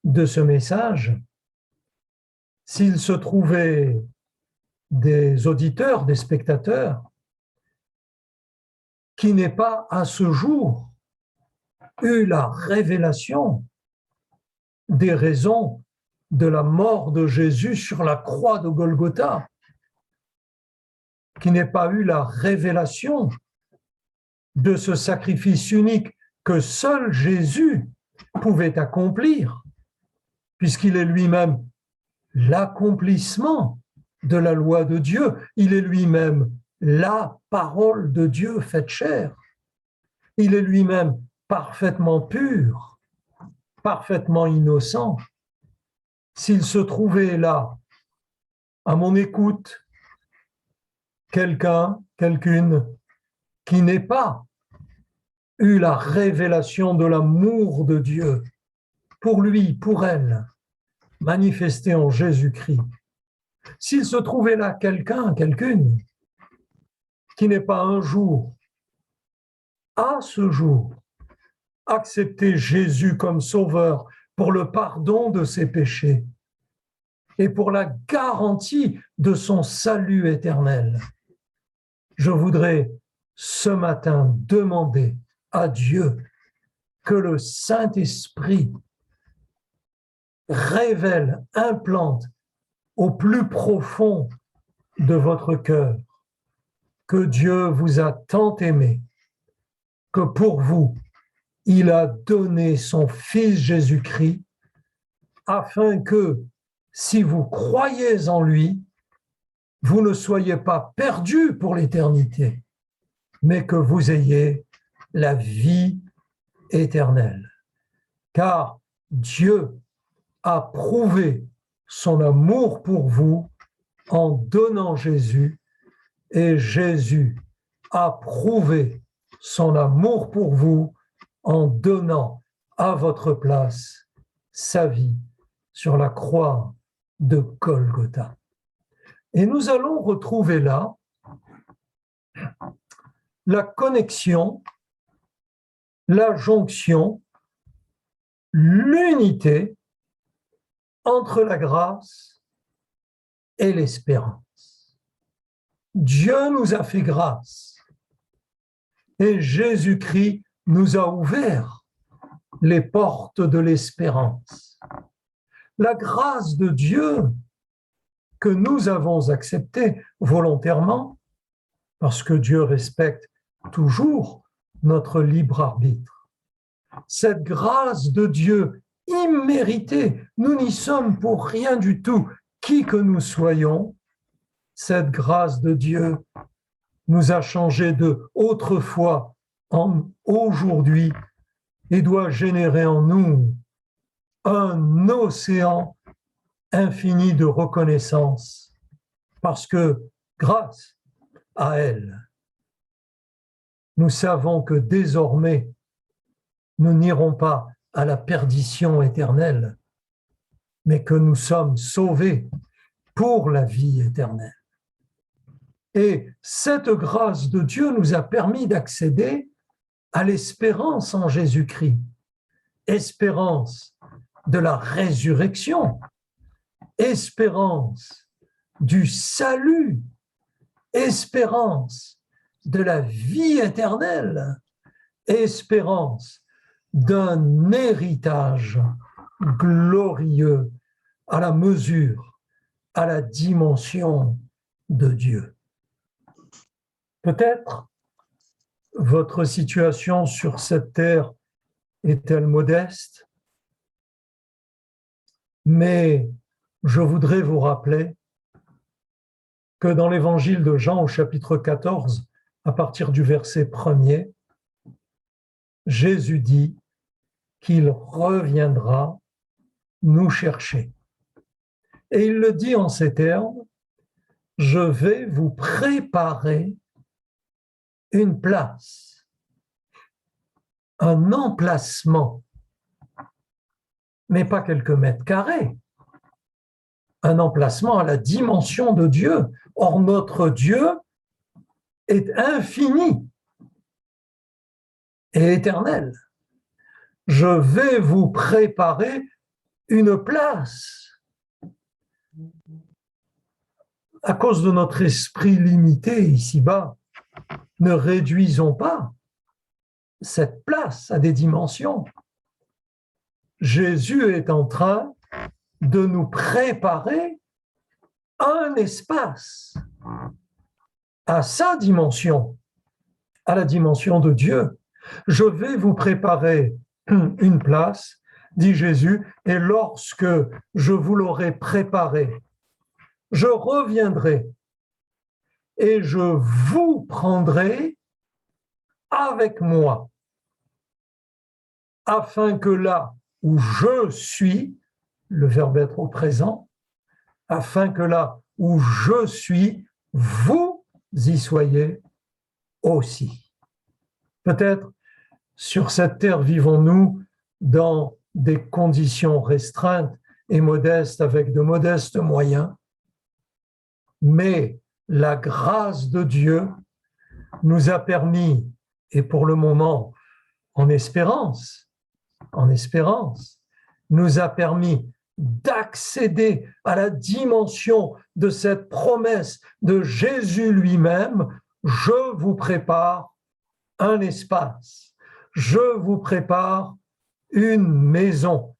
de ce message, s'il se trouvait des auditeurs, des spectateurs, qui n'aient pas à ce jour eu la révélation des raisons de la mort de Jésus sur la croix de Golgotha, qui n'ait pas eu la révélation de ce sacrifice unique que seul Jésus pouvait accomplir, puisqu'il est lui-même l'accomplissement de la loi de Dieu, il est lui-même la parole de Dieu faite chair, il est lui-même parfaitement pur, parfaitement innocent. S'il se trouvait là, à mon écoute, quelqu'un, quelqu'une qui n'ait pas eu la révélation de l'amour de Dieu pour lui, pour elle, manifesté en Jésus-Christ, s'il se trouvait là quelqu'un, quelqu'une qui n'ait pas un jour, à ce jour, accepté Jésus comme sauveur pour le pardon de ses péchés et pour la garantie de son salut éternel, je voudrais ce matin demander à Dieu que le Saint-Esprit révèle, implante au plus profond de votre cœur que Dieu vous a tant aimé que pour vous, il a donné son Fils Jésus-Christ, afin que, si vous croyez en lui, vous ne soyez pas perdus pour l'éternité, mais que vous ayez la vie éternelle. Car Dieu a prouvé son amour pour vous en donnant Jésus, et Jésus a prouvé son amour pour vous en donnant à votre place sa vie sur la croix de Golgotha. Et nous allons retrouver là la connexion, la jonction, l'unité entre la grâce et l'espérance. Dieu nous a fait grâce et Jésus-Christ nous a ouvert les portes de l'espérance. La grâce de Dieu que nous avons acceptée volontairement, parce que Dieu respecte toujours notre libre arbitre. Cette grâce de Dieu imméritée, nous n'y sommes pour rien du tout, qui que nous soyons, cette grâce de Dieu nous a changé de autrefois en aujourd'hui et doit générer en nous un océan infini de reconnaissance, parce que grâce à elle, nous savons que désormais, nous n'irons pas à la perdition éternelle, mais que nous sommes sauvés pour la vie éternelle. Et cette grâce de Dieu nous a permis d'accéder à l'espérance en Jésus-Christ, espérance de la résurrection, espérance du salut, espérance de la vie éternelle, espérance d'un héritage glorieux à la mesure, à la dimension de Dieu. Peut-être votre situation sur cette terre est-elle modeste, mais je voudrais vous rappeler que dans l'évangile de Jean au chapitre 14, à partir du verset 1er, Jésus dit qu'il reviendra nous chercher. Et il le dit en ces termes, « Je vais vous préparer une place, un emplacement, mais pas quelques mètres carrés, un emplacement à la dimension de Dieu. Or, notre Dieu est infini et éternel. Je vais vous préparer une place. À cause de notre esprit limité ici-bas, ne réduisons pas cette place à des dimensions. Jésus est en train de nous préparer un espace à sa dimension, à la dimension de Dieu. Je vais vous préparer une place, dit Jésus, et lorsque je vous l'aurai préparé, je reviendrai et je vous prendrai avec moi, afin que là où je suis, le verbe être au présent, afin que là où je suis, vous y soyez aussi. Peut-être sur cette terre vivons-nous dans des conditions restreintes et modestes avec de modestes moyens, mais la grâce de Dieu nous a permis, et pour le moment en espérance, nous a permis d'accéder à la dimension de cette promesse de Jésus lui-même. Je vous prépare un espace, je vous prépare une maison.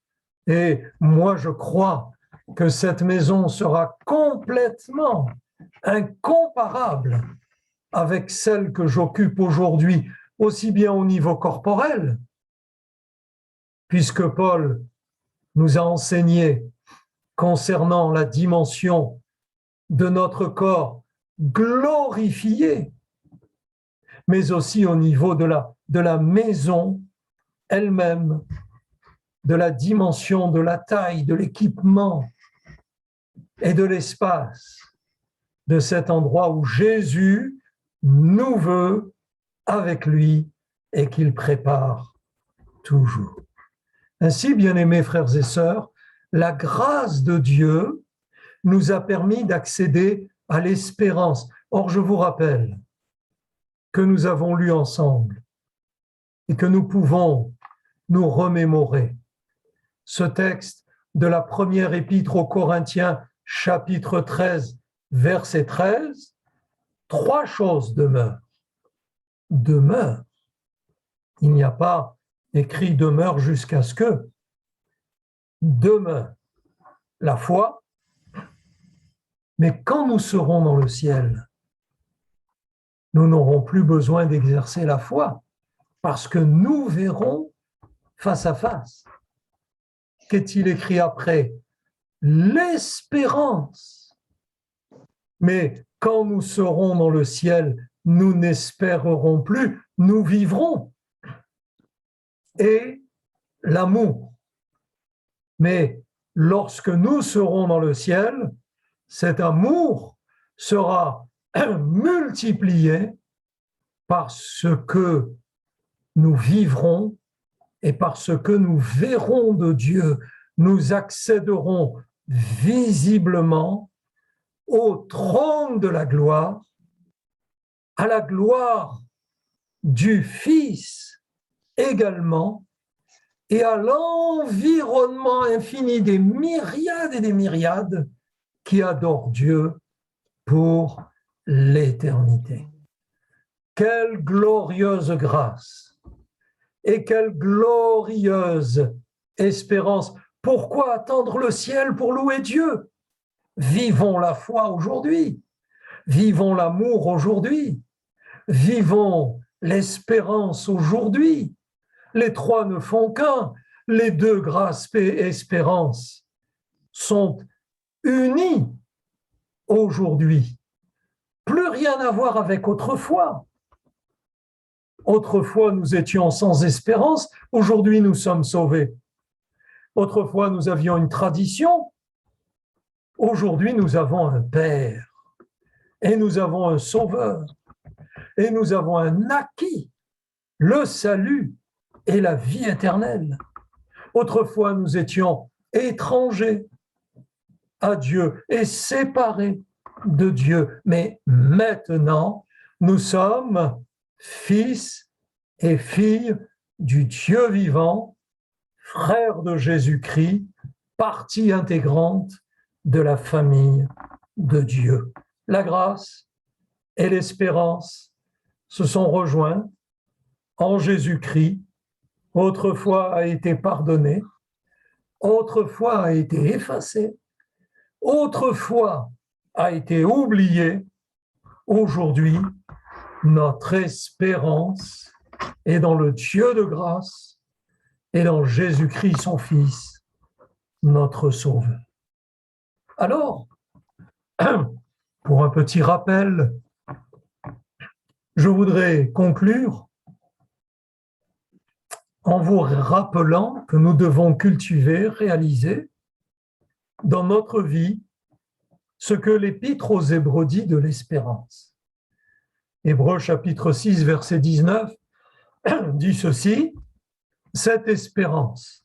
Et moi, je crois que cette maison sera complètement incomparable avec celle que j'occupe aujourd'hui aussi bien au niveau corporel, puisque Paul nous a enseigné concernant la dimension de notre corps glorifié, mais aussi au niveau de la maison elle-même, de la dimension, de la taille, de l'équipement et de l'espace de cet endroit où Jésus nous veut avec lui et qu'il prépare toujours. Ainsi, bien-aimés frères et sœurs, la grâce de Dieu nous a permis d'accéder à l'espérance. Or, je vous rappelle que nous avons lu ensemble et que nous pouvons nous remémorer ce texte de la première épître aux Corinthiens, chapitre 13, verset 13, 3 choses demeurent. Demeure. Il n'y a pas écrit demeure jusqu'à ce que. Demeure la foi, mais quand nous serons dans le ciel, nous n'aurons plus besoin d'exercer la foi parce que nous verrons face à face. Qu'est-il écrit après? L'espérance. Mais quand nous serons dans le ciel, nous n'espérerons plus, nous vivrons. Et l'amour. Mais lorsque nous serons dans le ciel, cet amour sera multiplié par ce que nous vivrons et par ce que nous verrons de Dieu. Nous accéderons visiblement au trône de la gloire, à la gloire du Fils également, et à l'environnement infini des myriades et des myriades qui adorent Dieu pour l'éternité. Quelle glorieuse grâce et quelle glorieuse espérance. Pourquoi attendre le ciel pour louer Dieu? Vivons la foi aujourd'hui, vivons l'amour aujourd'hui, vivons l'espérance aujourd'hui. Les 3 ne font qu'un. Les 2, grâce, paix et espérance, sont unis aujourd'hui. Plus rien à voir avec autrefois. Autrefois, nous étions sans espérance. Aujourd'hui, nous sommes sauvés. Autrefois, nous avions une tradition. Aujourd'hui, nous avons un Père. Et nous avons un Sauveur. Et nous avons un acquis, le salut et la vie éternelle. Autrefois, nous étions étrangers à Dieu et séparés de Dieu. Mais maintenant, nous sommes fils et filles du Dieu vivant, frères de Jésus-Christ, partie intégrante de la famille de Dieu. La grâce et l'espérance se sont rejoints en Jésus-Christ. Autrefois a été pardonné, autrefois a été effacé, autrefois a été oublié. Aujourd'hui, notre espérance est dans le Dieu de grâce et dans Jésus-Christ, son Fils, notre Sauveur. Alors, pour un petit rappel, je voudrais conclure en vous rappelant que nous devons cultiver, réaliser dans notre vie ce que l'Épître aux Hébreux dit de l'espérance. Hébreux chapitre 6, verset 19 dit ceci: « Cette espérance,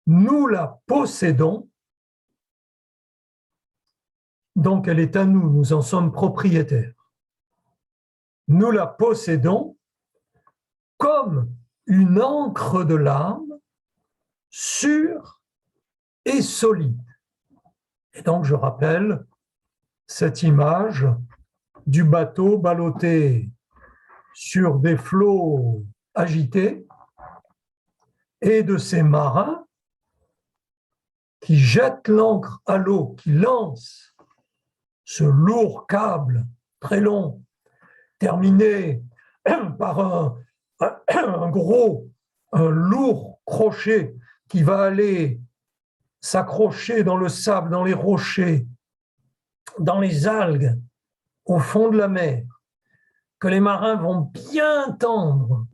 nous la possédons, donc elle est à nous, nous en sommes propriétaires. Nous la possédons comme une encre de l'âme, sûre et solide. » Et donc je rappelle cette image du bateau ballotté sur des flots agités et de ces marins qui jettent l'ancre à l'eau, qui lancent ce lourd câble très long, terminé par un lourd crochet qui va aller s'accrocher dans le sable, dans les rochers, dans les algues, au fond de la mer, que les marins vont bien tendre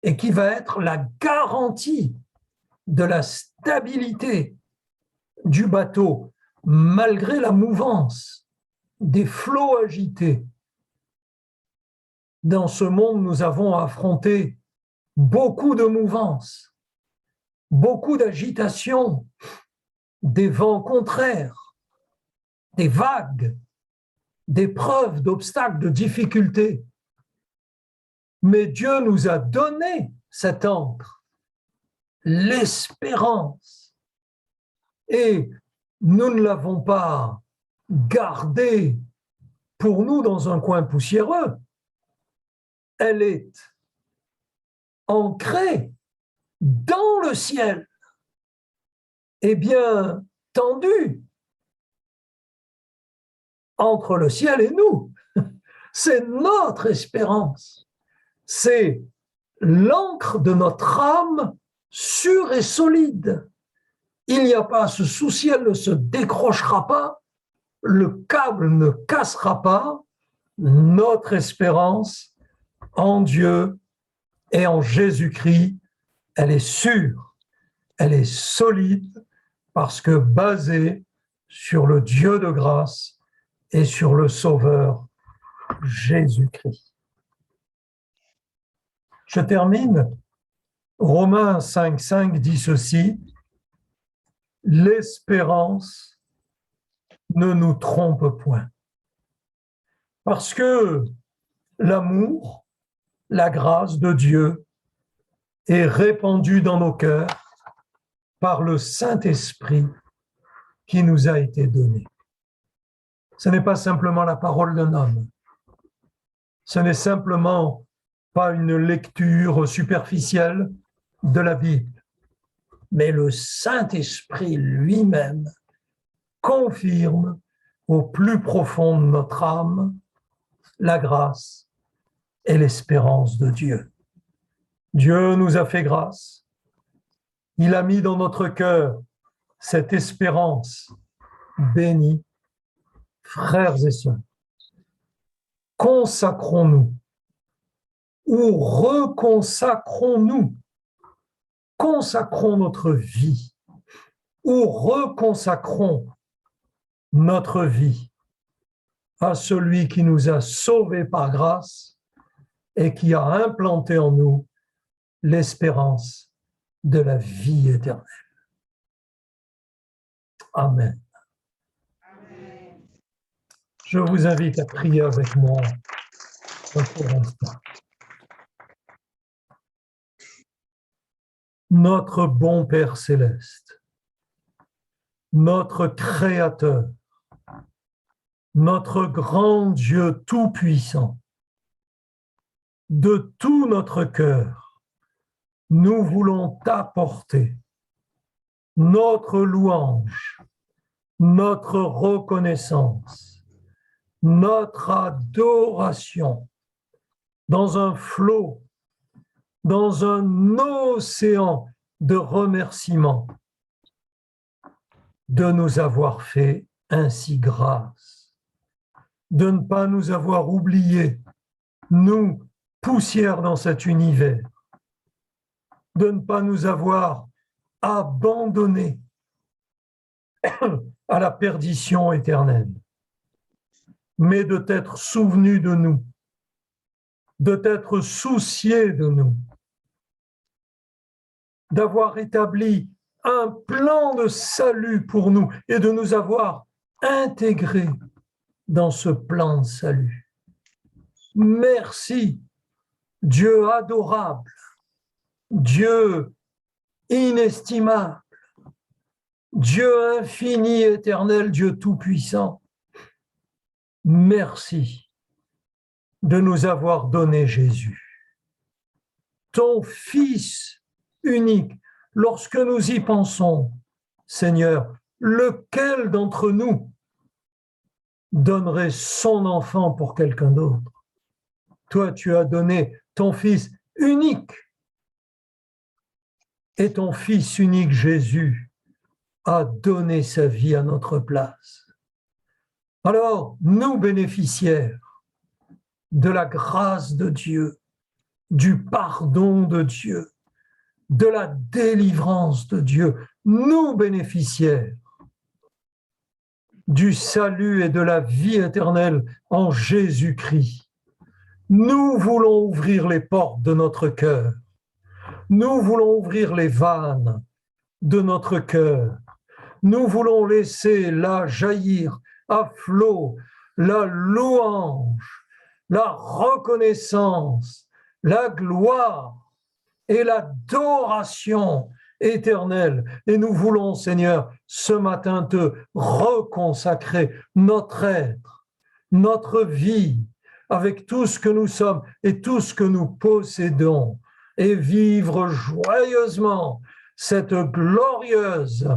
et qui va être la garantie de la stabilité du bateau, malgré la mouvance des flots agités. Dans ce monde, nous avons affronté beaucoup de mouvances, beaucoup d'agitation, des vents contraires, des vagues, d'épreuves, d'obstacles, de difficultés. Mais Dieu nous a donné cet ancre, l'espérance. Et nous ne l'avons pas gardée pour nous dans un coin poussiéreux. Elle est ancrée dans le ciel et bien tendue entre le ciel et nous. C'est notre espérance. C'est l'ancre de notre âme sûre et solide. Il n'y a pas à se soucier, elle ne se décrochera pas, le câble ne cassera pas. Notre espérance en Dieu et en Jésus-Christ, elle est sûre, elle est solide, parce que basée sur le Dieu de grâce et sur le Sauveur Jésus-Christ. Je termine. Romains 5,5 dit ceci: l'espérance ne nous trompe point. Parce que l'amour, la grâce de Dieu est répandue dans nos cœurs par le Saint-Esprit qui nous a été donné. Ce n'est pas simplement la parole d'un homme. Ce n'est simplement pas une lecture superficielle de la Bible, mais le Saint-Esprit lui-même confirme au plus profond de notre âme la grâce et l'espérance de Dieu. Dieu nous a fait grâce. Il a mis dans notre cœur cette espérance bénie. Frères et sœurs, consacrons-nous ou reconsacrons-nous, consacrons notre vie ou reconsacrons notre vie à celui qui nous a sauvés par grâce et qui a implanté en nous l'espérance de la vie éternelle. Amen. Je vous invite à prier avec moi un court instant. Notre bon Père céleste, notre Créateur, notre grand Dieu tout-puissant, de tout notre cœur, nous voulons t'apporter notre louange, notre reconnaissance, notre adoration dans un flot, dans un océan de remerciements de nous avoir fait ainsi grâce, de ne pas nous avoir oubliés, nous, poussière dans cet univers, de ne pas nous avoir abandonnés à la perdition éternelle, mais de t'être souvenu de nous, de t'être soucié de nous, d'avoir établi un plan de salut pour nous et de nous avoir intégrés dans ce plan de salut. Merci, Dieu adorable, Dieu inestimable, Dieu infini, éternel, Dieu tout-puissant. Merci de nous avoir donné Jésus, ton Fils unique. Lorsque nous y pensons, Seigneur, lequel d'entre nous donnerait son enfant pour quelqu'un d'autre? toi, tu as donné ton Fils unique. Et ton Fils unique, Jésus, a donné sa vie à notre place. Alors, nous bénéficiaires de la grâce de Dieu, du pardon de Dieu, de la délivrance de Dieu, nous bénéficiaires du salut et de la vie éternelle en Jésus-Christ. Nous voulons ouvrir les portes de notre cœur. Nous voulons ouvrir les vannes de notre cœur. Nous voulons laisser là jaillir à flot la louange, la reconnaissance, la gloire et l'adoration éternelle. Et nous voulons, Seigneur, ce matin te reconsacrer notre être, notre vie, avec tout ce que nous sommes et tout ce que nous possédons, et vivre joyeusement cette glorieuse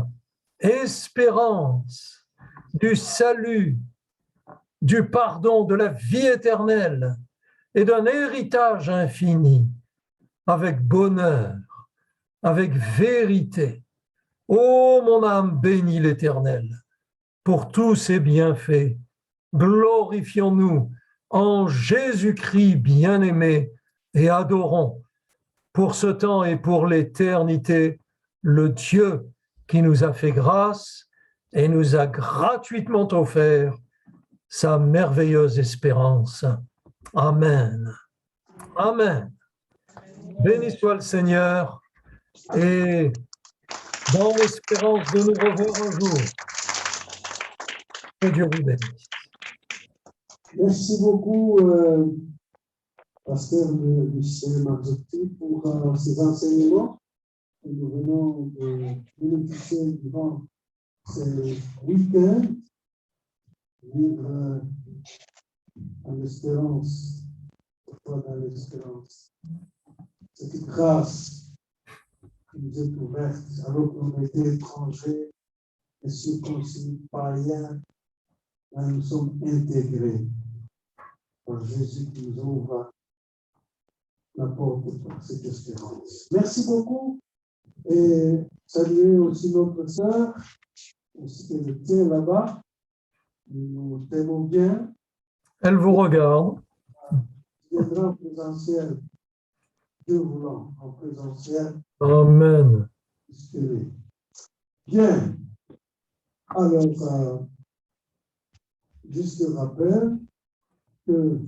espérance du salut, du pardon, de la vie éternelle et d'un héritage infini, avec bonheur, avec vérité. Ô mon âme, bénis l'Éternel pour tous ses bienfaits. Glorifions-nous en Jésus-Christ bien-aimé et adorons pour ce temps et pour l'éternité le Dieu qui nous a fait grâce et nous a gratuitement offert sa merveilleuse espérance. Amen. Amen. Béni soit le Seigneur et dans l'espérance de nous revoir un jour. Que Dieu vous bénisse. Merci beaucoup, Pasteur Michel Marzotti, pour ces enseignements que nous venons de bénéficier durant ces week-ends. Vivre en espérance, parfois dans l'espérance. Cette grâce qui nous est ouverte alors qu'on était étrangers et circoncis, païens, là nous sommes intégrés par Jésus qui nous ouvre la porte pour cette espérance. Merci beaucoup et saluez aussi notre sœur, aussi que je tiens là-bas. Nous t'aimons bien. Elle vous regarde. Tu viendras en présentiel. Dieu voulant, en présentiel. Amen. Bien. Alors, juste rappel que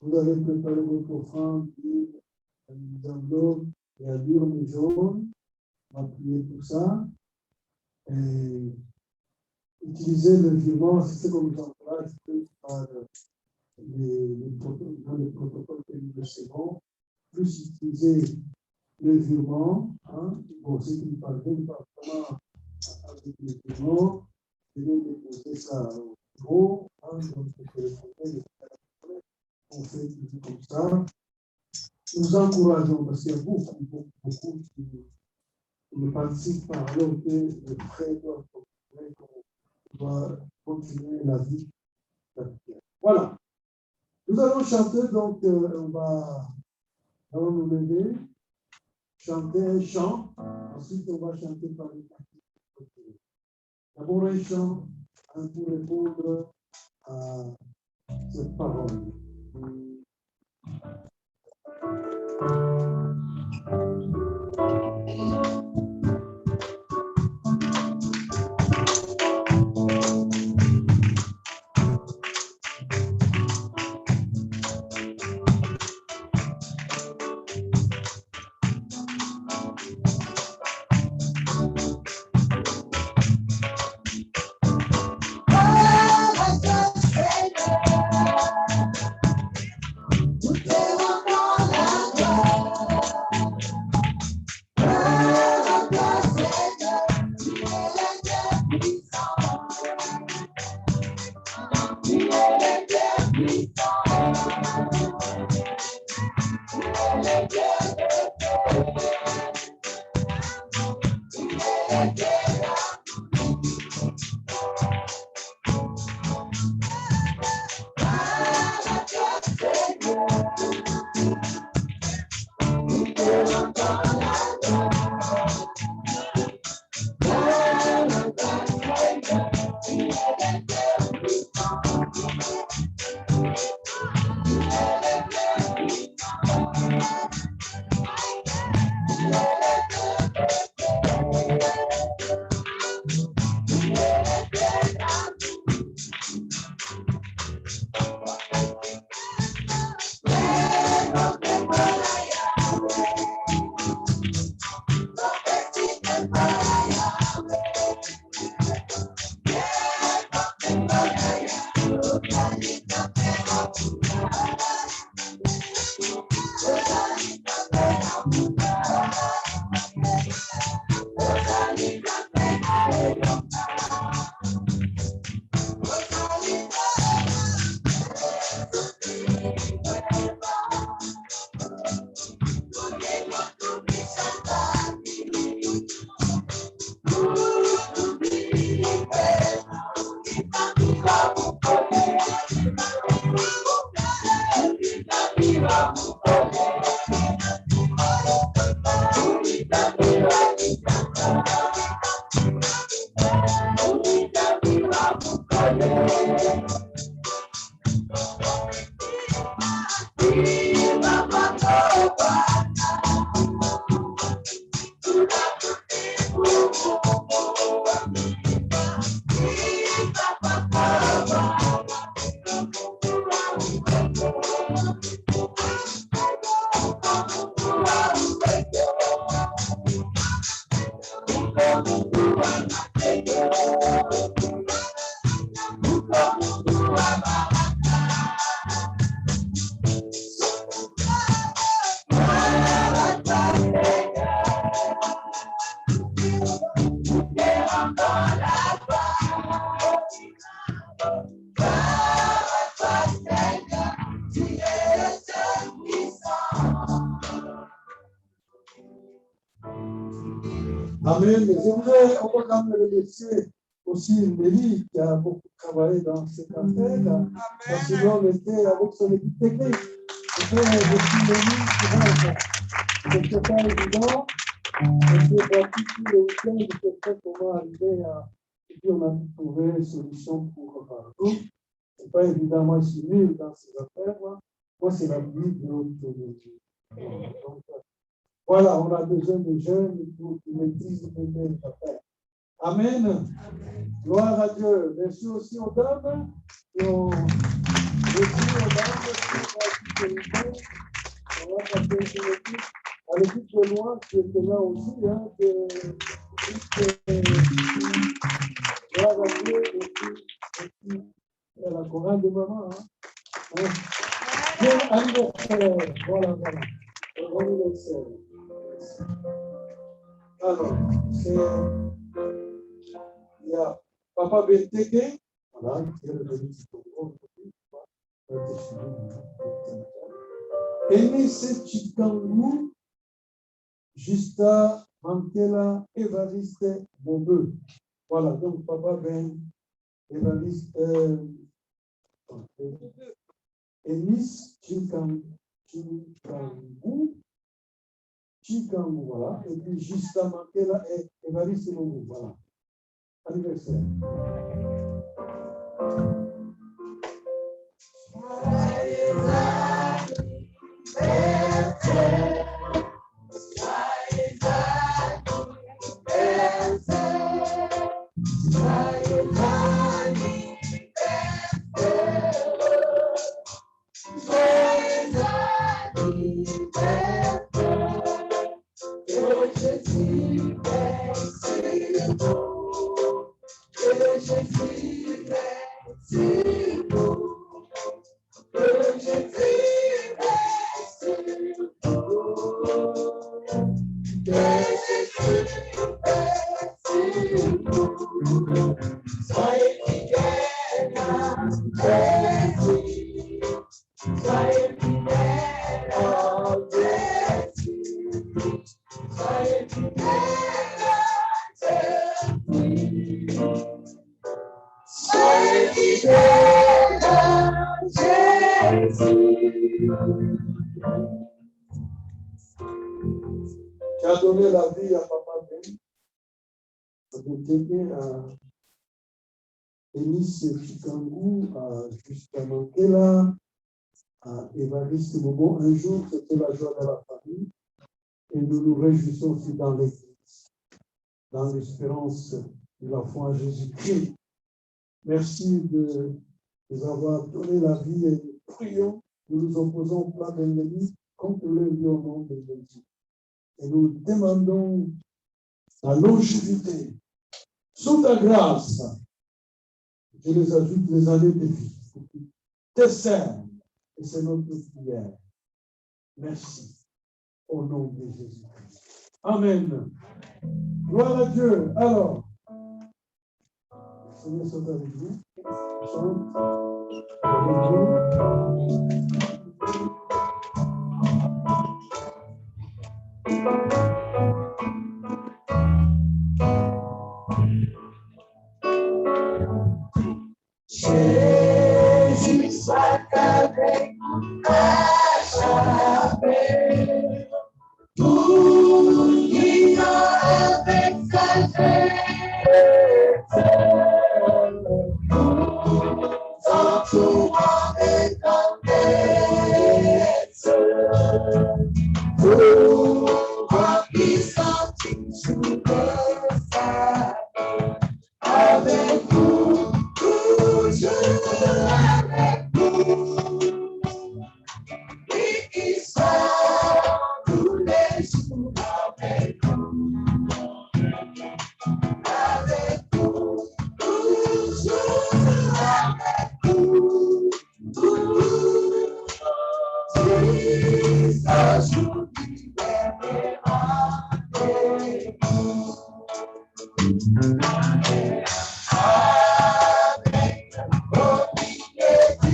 vous avez préparé votre offrande à une enveloppe et à l'urne jaune. On va prier pour ça. Et utiliser le virement, c'est ce qu'on nous encourage par les protocoles que nous recevons, plus utiliser le virement. Bon, ceux qui nous parviennent pas vraiment avec le virement, je vais déposer ça au bureau, donc on fait toujours comme ça. Nous encourageons, parce qu'il y a beaucoup qui ne participent pas, alors que les frais doivent continuer la vie. Voilà. Nous allons chanter, donc on va nous lever, chanter un chant, ensuite on va chanter par les parties. D'abord un chant pour répondre à cette parole. There Amen. On va quand même remercier aussi Nelly qui a beaucoup travaillé dans cette affaire. Parce que l'on était avec son équipe technique. C'était depuis Nelly qui rentre. C'était pas évident. On s'est battu tout le week-end. Je sais pas comment arriver à. Et puis on a pu trouver une solution pour tout. C'est pas évident. Moi, je suis nul dans ces affaires. Moi, c'est la vie de l'autre. Donc, voilà, on a besoin de jeunes qui maîtrisent les affaires. Amen. Amen. Gloire à Dieu. Merci aussi aux dames qui ont reçu aux dames qui on va passer une équipe. À l'équipe de loin qui était là aussi. Gloire à Dieu. Et puis la chorale de maman. Bon anniversaire. Voilà. Bon anniversaire. Alors, il y a Papa Benteke, voilà, qui est le petit Congo, Enes Chikangu, Justa Mankela, Evariste Bobeux. Voilà, donc Papa Ben, Evariste, Enes Chikangu, voilà, et puis Justa Mankela et Evariste Bobeux, voilà. Anniversaire. Qui a donné la vie à Papa Ben, à Enis Chikangu, jusqu'à Mankela, à Évariste Momo. Un jour, c'était la joie de la famille et nous nous réjouissons aussi dans l'Église, dans l'espérance de la foi en Jésus-Christ. Merci de nous avoir donné la vie et nous prions. Nous nous opposons au plan de l'ennemi contre le vie au nom de Jésus. Et nous demandons la longévité, sous ta grâce. Je les ajoute les années de vie. Te servent. Et c'est notre prière. Merci. Au nom de Jésus-Christ. Amen. Gloire à Dieu. Alors, le Seigneur soit avec vous. Chante. Jésus soit avec échappé, tout avec sa tout avec tout remplissant sous le phare, avec vous, toujours avec vous, et qui sort tous les jours avec vous, toujours avec vous, jusqu'à jour du dernier rendez-vous. Avec au milieu du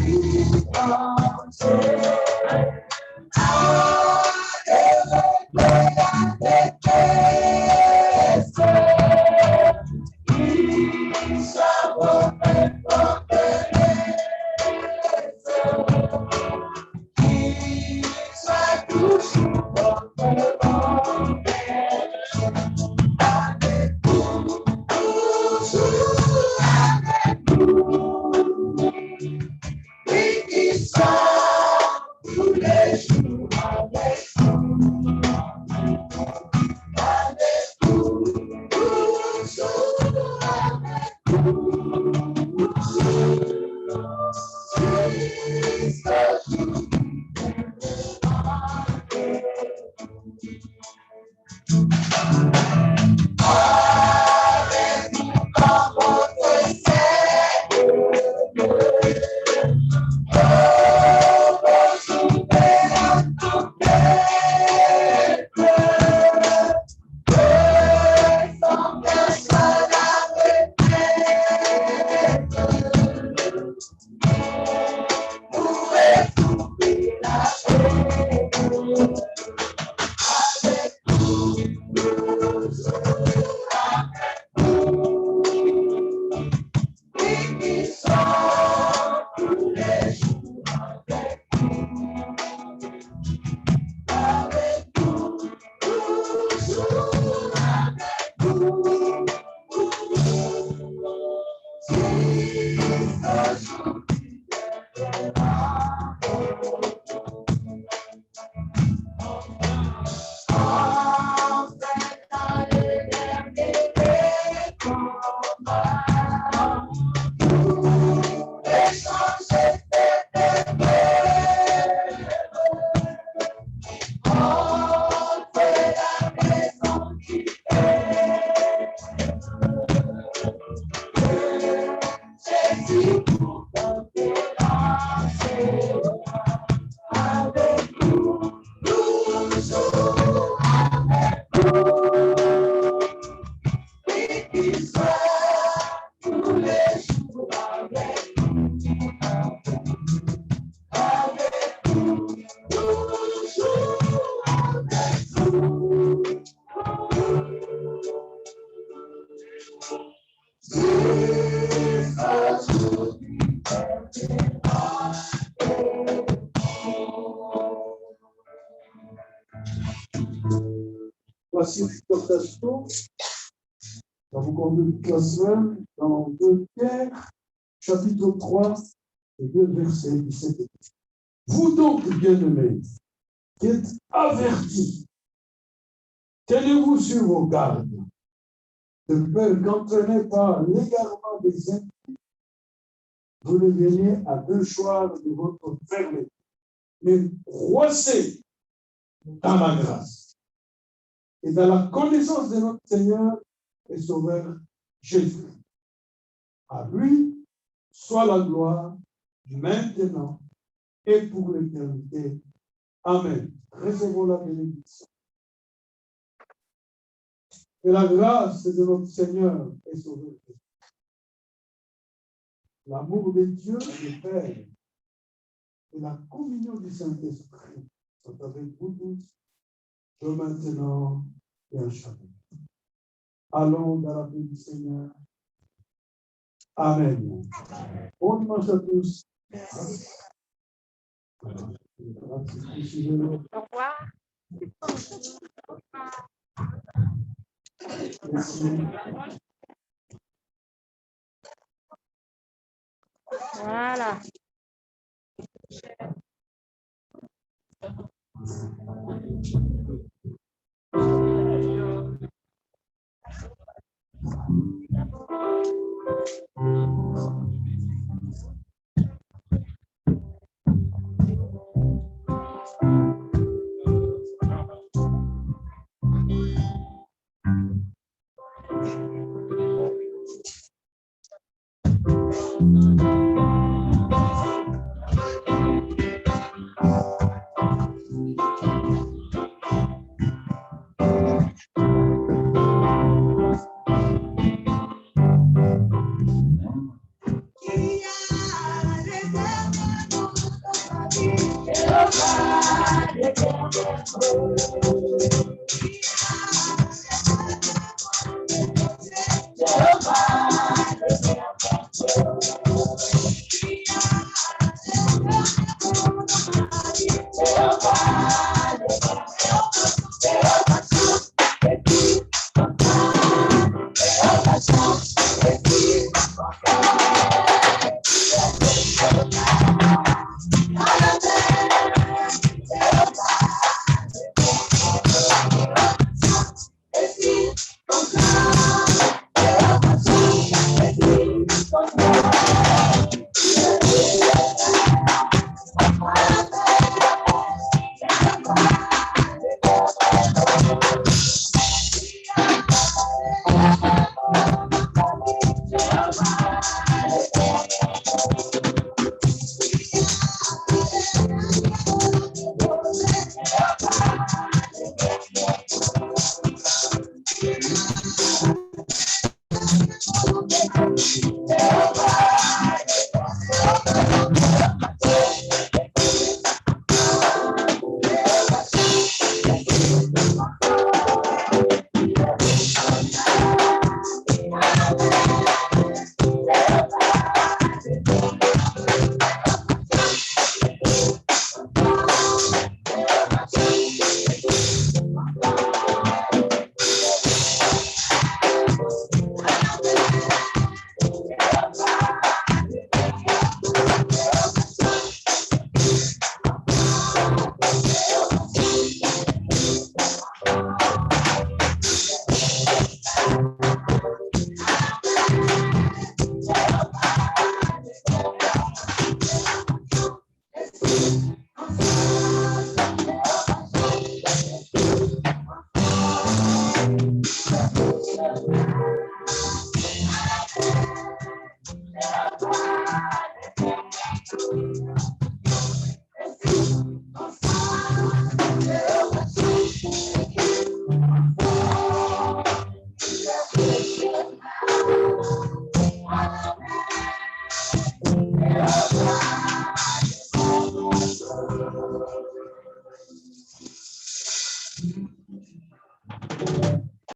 danger, avec il soit mauvais il soit toujours bon avec vous, toujours avec vous, et qui sort tous les jours avec vous, toujours avec vous, jusqu'à jour. Voici une exhortation. Ça vous conduit toute la semaine dans 2 Pierre, chapitre 3, et 2 versets 17 et 18. Vous donc, bien-aimés, qui êtes avertis, tenez-vous sur vos gardes, de peur qu'entraînés par l'égarement des impies, vous ne veniez à deux choix de votre fermeté, mais croissez dans la grâce et dans la connaissance de notre Seigneur et Sauveur Jésus. À lui soit la gloire maintenant et pour l'éternité. Amen. Recevons la bénédiction. Et la grâce de notre Seigneur et Sauveur Jésus. L'amour de Dieu, le Père, et la communion du Saint-Esprit sont avec vous tous, de maintenant et à jamais. Allons dans la paix du Seigneur. Amen. Bon dimanche à tous. Au revoir. Merci. Voilà.